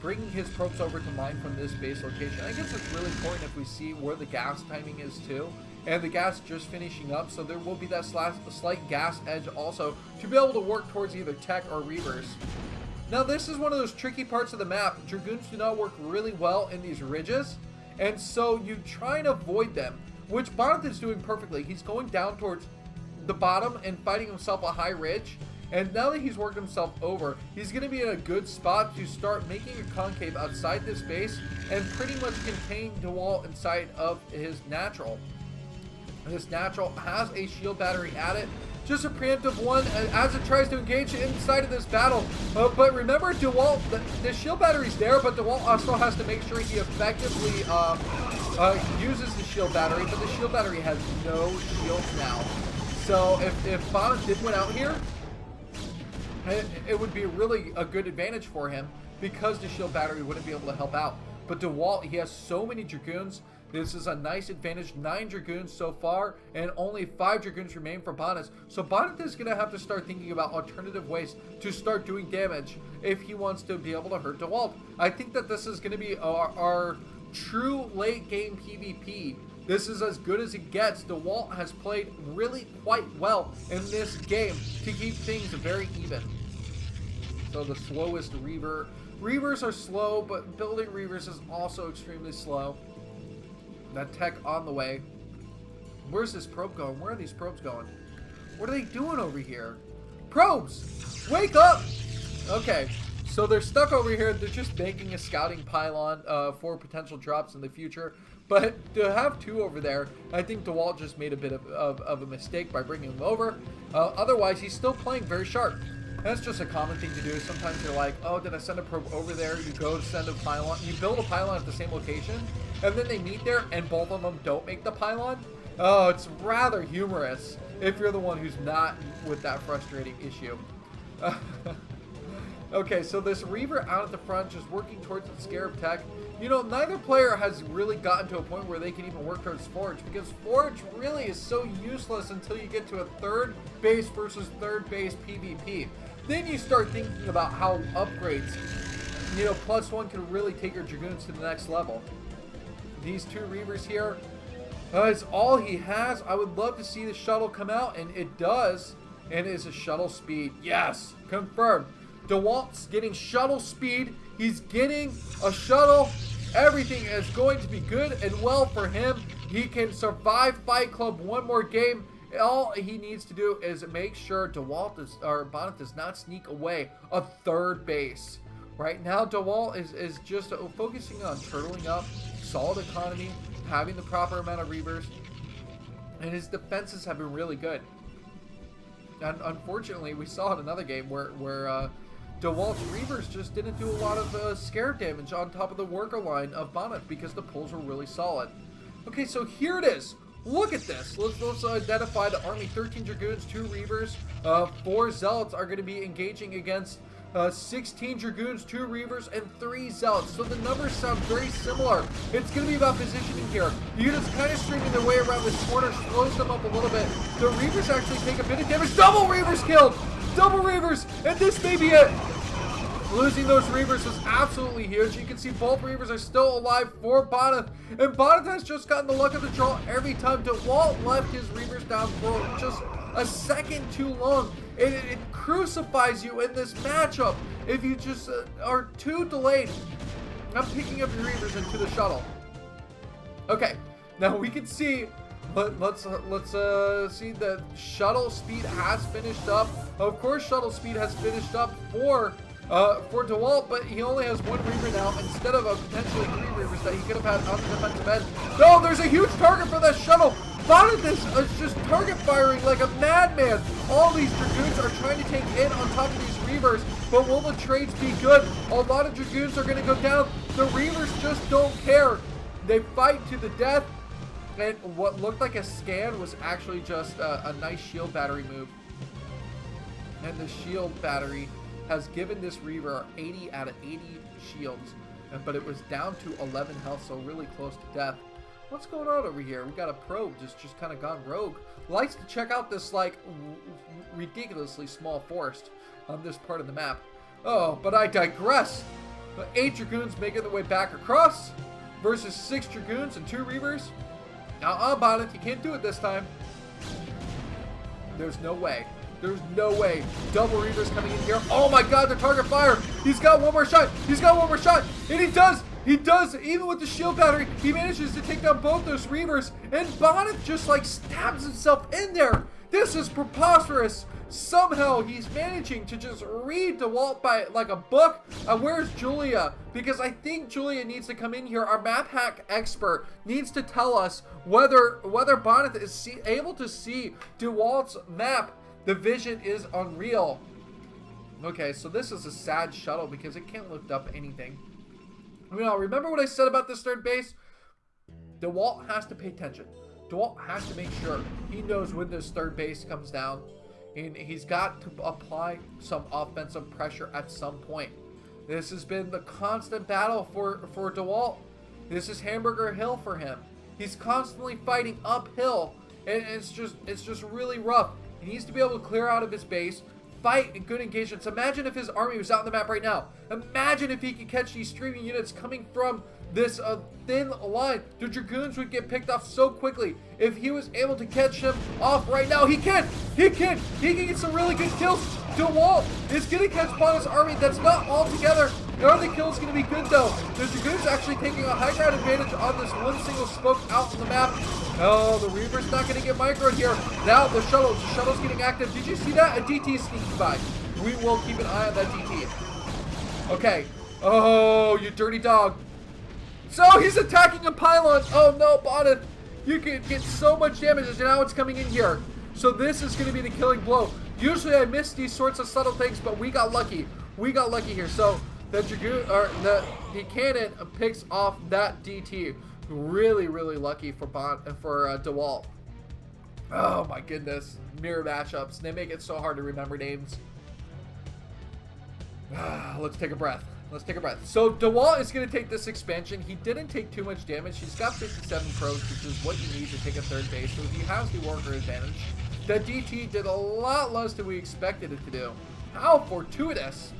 bringing his probes over to mine from this base location. I guess it's really important if we see where the gas timing is too. And the gas just finishing up, so there will be that slight gas edge also to be able to work towards either tech or reavers. Now this is one of those tricky parts of the map. Dragoons do not work really well in these ridges, and so you try and avoid them, which Bonyth is doing perfectly. He's going down towards the bottom and fighting himself a high ridge, and now that he's worked himself over, he's going to be in a good spot to start making a concave outside this base and pretty much contain Dewalt inside of his natural. This natural has a shield battery at it. Just a preemptive one as it tries to engage inside of this battle. But remember, Dewalt, the shield battery's there, but Dewalt also has to make sure he effectively uses the shield battery, but the shield battery has no shields now. So if Bonyth did win out here, it would be really a good advantage for him because the shield battery wouldn't be able to help out. But Dewalt, he has so many Dragoons. This is a nice advantage. 9 Dragoons so far, and only 5 Dragoons remain for Bonyth. So Bonyth is going to have to start thinking about alternative ways to start doing damage if he wants to be able to hurt Dewalt. I think that this is going to be our true late game PvP. This is as good as it gets. Dewalt has played really quite well in this game to keep things very even. So the slowest Reaver. Reavers are slow, but building Reavers is also extremely slow. That tech on the way. Where's this probe going? Where are these probes going? What are they doing over here? Probes! Wake up! Okay, so they're stuck over here. They're just making a scouting pylon for potential drops in the future. But to have 2 over there, I think Dewalt just made a bit of a mistake by bringing him over. Otherwise, he's still playing very sharp. That's just a common thing to do. Sometimes you're like, oh, did I send a probe over there? You go to send a pylon. You build a pylon at the same location, and then they meet there, and both of them don't make the pylon. Oh, it's rather humorous if you're the one who's not with that frustrating issue. Okay, so this Reaver out at the front, just working towards the Scarab tech. You know, neither player has really gotten to a point where they can even work towards Forge, because Forge really is so useless until you get to a third base versus third base PvP. Then you start thinking about how upgrades, you know, +1 can really take your Dragoons to the next level. These 2 Reavers here, it's all he has. I would love to see the shuttle come out, and it does. And it's a shuttle speed. Yes, confirmed. Dewalt's getting shuttle speed. He's getting a shuttle. Everything is going to be good and well for him. He can survive Fight Club one more game. All he needs to do is make sure Bonyth does not sneak away a third base. Right now, Dewalt is just focusing on turtling up, solid economy, having the proper amount of Reavers, and his defenses have been really good. And unfortunately, we saw in another game where Dewalt's Reavers just didn't do a lot of scare damage on top of the worker line of Bonyth because the pulls were really solid. Okay, so here it is. Look at this. Let's identify the army. 13 Dragoons, 2 Reavers, 4 Zealots are going to be engaging against 16 Dragoons, 2 Reavers, and 3 Zealots. So the numbers sound very similar. It's going to be about positioning here. The units kind of streaming their way around this corner, slows them up a little bit. The Reavers actually take a bit of damage. Double Reavers killed! Double Reavers! And this may be it! Losing those Reavers was absolutely huge. You can see both Reavers are still alive for Bonyth. And Bonyth has just gotten the luck of the draw every time. Dewalt left his Reavers down for just a second too long. It crucifies you in this matchup if you just are too delayed. I'm picking up your Reavers into the shuttle. Okay, now we can see. Let's see the shuttle speed has finished up. Of course, shuttle speed has finished up for Dewalt, but he only has 1 Reaver now instead of potentially 3 Reavers that he could have had on the defensive end. No, there's a huge target for that shuttle. Bonyth is just target firing like a madman. All these Dragoons are trying to take in on top of these Reavers, but will the trades be good? A lot of Dragoons are going to go down. The Reavers just don't care. They fight to the death. And what looked like a scan was actually just a nice shield battery move. And the shield battery has given this Reaver 80 out of 80 shields. But it was down to 11 health, so really close to death. What's going on over here? We got a probe just kind of gone rogue. Likes to check out this like ridiculously small forest on this part of the map. Oh, but I digress. 8 Dragoons making their way back across versus 6 Dragoons and 2 Reavers. Bonyth, you can't do it this time. There's no way. There's no way. Double Reavers coming in here. Oh my god, the target fire. He's got one more shot. He's got one more shot. And he does. He does. Even with the shield battery, he manages to take down both those Reavers. And Bonyth just like stabs himself in there. This is preposterous. Somehow he's managing to just read Dewalt by like a book. Where's Julia? Because I think Julia needs to come in here. Our map hack expert needs to tell us whether Bonyth is able to see Dewalt's map. The vision is unreal. Okay, so this is a sad shuttle because it can't lift up anything. Now, remember what I said about this third base? Dewalt has to pay attention. Dewalt has to make sure he knows when this third base comes down. And he's got to apply some offensive pressure at some point. This has been the constant battle for Dewalt. This is Hamburger Hill for him. He's constantly fighting uphill. And it's just really rough. He needs to be able to clear out of his base, fight in good engagements. Imagine if his army was out on the map right now. Imagine if he could catch these streaming units coming from this thin line. The Dragoons would get picked off so quickly. If he was able to catch him off right now, he can get some really good kills. Dewalt is going to catch Bonyth's army. That's not all together. The other kill is going to be good though. The Dragoons actually taking a high ground advantage on this one single smoke out on the map. Oh, the Reaver's not going to get microed here. Now the shuttle's getting active. Did you see that? A DT sneaking by. We will keep an eye on that DT. Okay. Oh, you dirty dog. So he's attacking a pylon. Oh no, Bonyth. You can get so much damage and now it's coming in here. So this is going to be the killing blow. Usually I miss these sorts of subtle things, but we got lucky. We got lucky here. So the Dragoon, or the cannon picks off that DT. Really, really lucky for Dewalt. Oh my goodness. Mirror matchups. They make it so hard to remember names. Let's take a breath. Let's take a breath. So Dewalt is going to take this expansion. He didn't take too much damage. He's got 57 pros, which is what you need to take a third base. So he has the worker advantage. That DT did a lot less than we expected it to do. How fortuitous.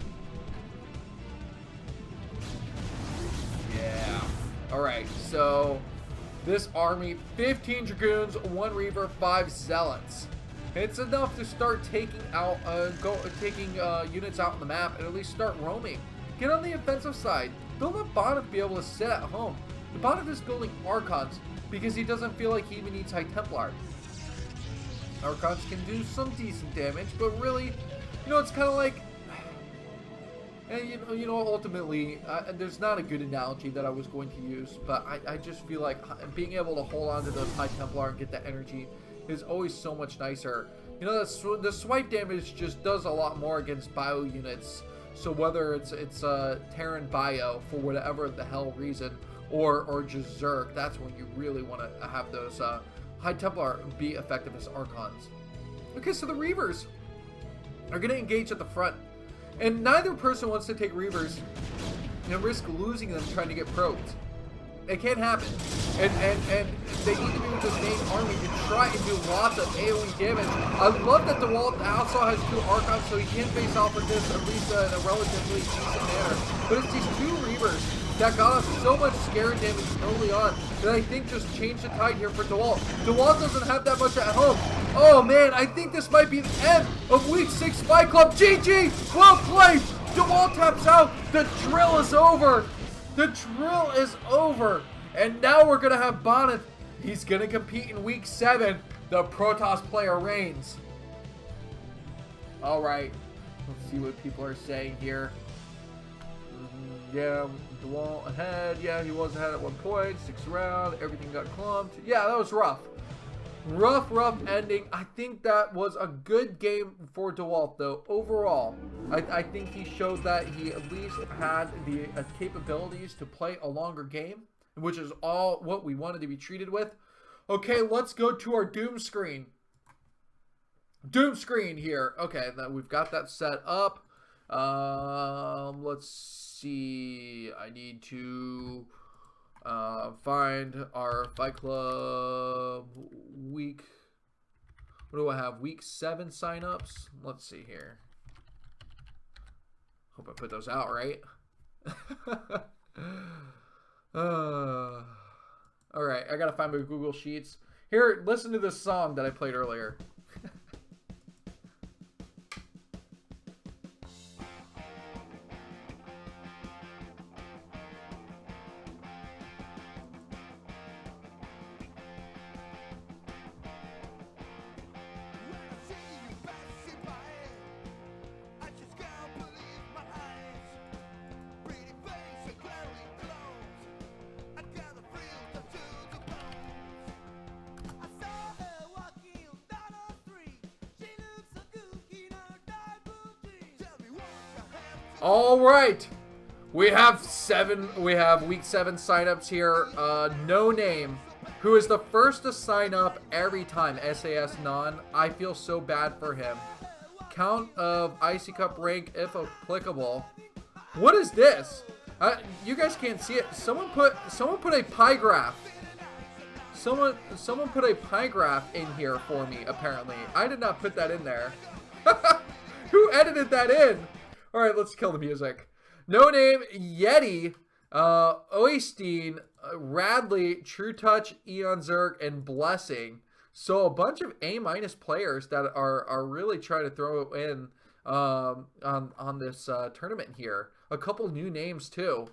Yeah. Alright, so this army, 15 Dragoons, 1 Reaver, 5 Zealots. It's enough to start taking out, units out on the map and at least start roaming. Get on the offensive side. Don't let Bonyth be able to sit at home. The Bonyth is building Archons because he doesn't feel like he even needs High Templar. Archons can do some decent damage, but really, it's kind of like, and ultimately, there's not a good analogy that I was going to use, but I just feel like being able to hold on to those High Templar and get that energy is always so much nicer. The swipe damage just does a lot more against bio units. So whether it's Terran bio for whatever the hell reason, or just Zerg, that's when you really want to have those High Templar be effective as Archons. Okay, so the Reavers are going to engage at the front. And neither person wants to take Reavers and risk losing them trying to get probed. It can't happen. And they need to be with this main army to try and do lots of AoE damage. I love that Dewalt also has 2 Archons, so he can face off with this at least in a relatively decent manner. But it's these 2 Reavers that got us so much scare damage early on that I think just changed the tide here for Dewalt. Dewalt doesn't have that much at home. Oh man, I think this might be the end of Week 6 Fight Club. GG! Well played! Dewalt taps out. The drill is over. The drill is over. And now we're going to have Bonyth. He's going to compete in Week 7. The Protoss player reigns. Alright. Let's see what people are saying here. Yeah, Dewalt ahead. Yeah, he was ahead at one point. 6th round. Everything got clumped. Yeah, that was rough. Rough ending. I think that was a good game for Dewalt, though. Overall, I think he showed that he at least had the capabilities to play a longer game, which is all what we wanted to be treated with. Okay, let's go to our Doom screen. Doom screen here. Okay, then we've got that set up. Let's see. I need to find our Fight Club week. What do I have? Week 7 signups. Let's see here. Hope I put those out right. All right, I gotta find my Google Sheets. Here, listen to this song that I played earlier. All right, we have week 7 signups here. No Name, who is the first to sign up every time. SAS non. I feel so bad for him. Count of Icy Cup rank if applicable. What is this? You guys can't see it. Someone put a pie graph. Someone put a pie graph in here for me. Apparently, I did not put that in there. Who edited that in? All right, let's kill the music. No Name, Yeti, Oystein, Radley, True Touch, Eon Zerg, and Blessing. So a bunch of A- players that are really trying to throw in on this tournament here. A couple new names too.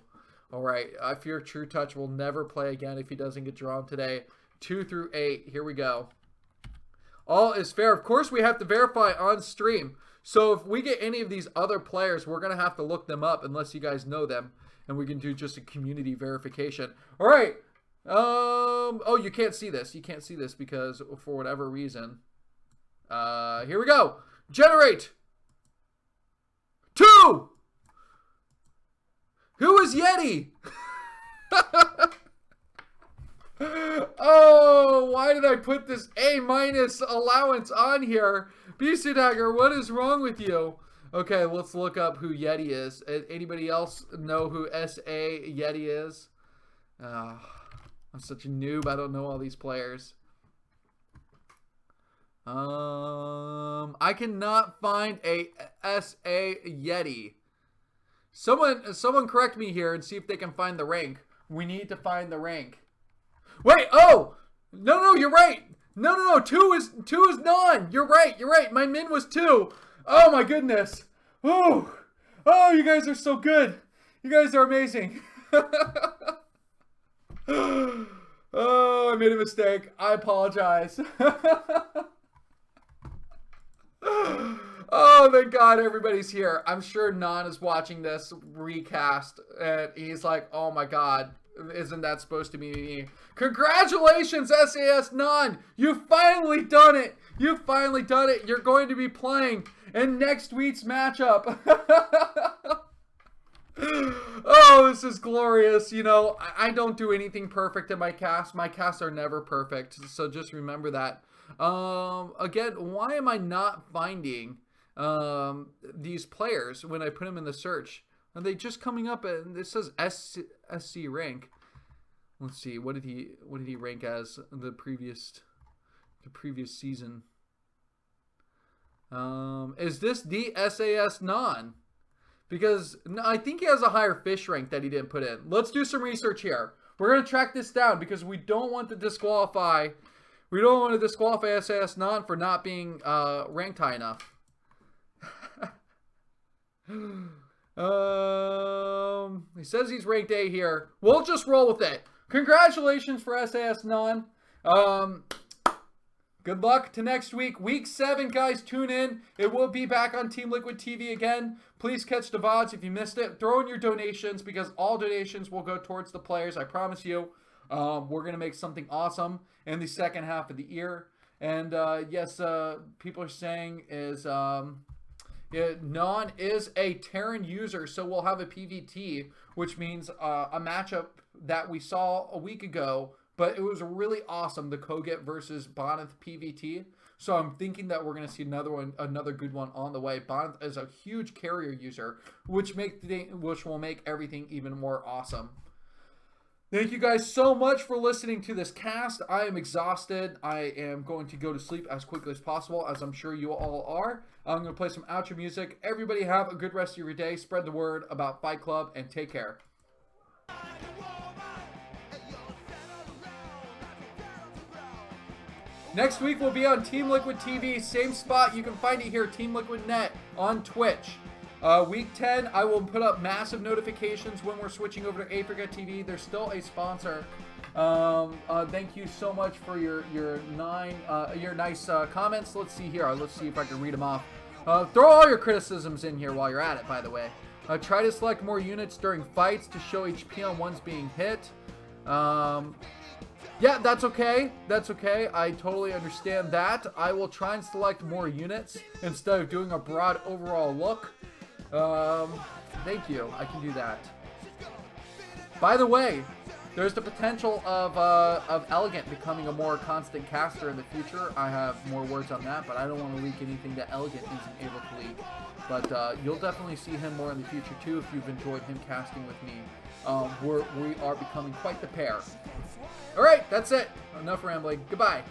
All right, I fear True Touch will never play again if he doesn't get drawn today. 2 through 8. Here we go. All is fair. Of course, we have to verify on stream. So if we get any of these other players, we're going to have to look them up unless you guys know them. and we can do just a community verification. All right. Oh, you can't see this. You can't see this because for whatever reason. Here we go. Generate. 2. Who is Yeti? Oh, why did I put this A- allowance on here? BisuDagger, what is wrong with you? Okay, let's look up who Yeti is. Anybody else know who S.A. Yeti is? I'm such a noob. I don't know all these players. I cannot find a S.A. Yeti. Someone correct me here and see if they can find the rank. We need to find the rank. Wait, oh! No, you're right. No, 2 is none. You're right. My min was 2. Oh my goodness. Oh, you guys are so good. You guys are amazing. Oh, I made a mistake. I apologize. Oh, thank God everybody's here. I'm sure Non is watching this recast and he's like, oh my God, isn't that supposed to be me? Congratulations, SAS Non! You've finally done it! You've finally done it! You're going to be playing in next week's matchup. Oh, this is glorious. You know, I don't do anything perfect in my casts. My casts are never perfect, so just remember that. Again, why am I not finding these players when I put them in the search? Are they just coming up and it says SC rank? Let's see, what did he rank as the previous season? Is this the SAS Non? Because I think he has a higher fish rank that he didn't put in. Let's do some research here. We're gonna track this down because we don't want to disqualify. We don't want to disqualify SAS Non for not being ranked high enough. He says he's ranked A here. We'll just roll with it. Congratulations for SAS Non. Good luck to next week. Week 7, guys, tune in. It will be back on Team Liquid TV again. Please catch the VODs if you missed it. Throw in your donations because all donations will go towards the players. I promise you. We're going to make something awesome in the second half of the year. And yes, people are saying is Non is a Terran user, so we'll have a PVT, which means a matchup that we saw a week ago, but it was really awesome, the Koget versus Bonyth PVT. So I'm thinking that we're going to see another good one on the way. Bonyth is a huge carrier user, which will make everything even more awesome. Thank you guys so much for listening to this cast. I am exhausted. I am going to go to sleep as quickly as possible, as I'm sure you all are. I'm going to play some outro music. Everybody have a good rest of your day. Spread the word about Fight Club, and take care. Next week we'll be on Team Liquid TV. Same spot. You can find it here, Team Liquid Net on Twitch. Week 10, I will put up massive notifications when we're switching over to Africa TV. They're still a sponsor. Thank you so much for your nice comments. Let's see here. Let's see if I can read them off. Throw all your criticisms in here while you're at it, by the way. Try to select more units during fights to show HP on ones being hit. Yeah, that's okay. That's okay. I totally understand that. I will try and select more units instead of doing a broad overall look. Thank you. I can do that. By the way, there's the potential of Elegant becoming a more constant caster in the future. I have more words on that, but I don't want to leak anything that Elegant isn't able to leak. But you'll definitely see him more in the future too if you've enjoyed him casting with me. We are becoming quite the pair. Alright, that's it. Enough rambling. Goodbye.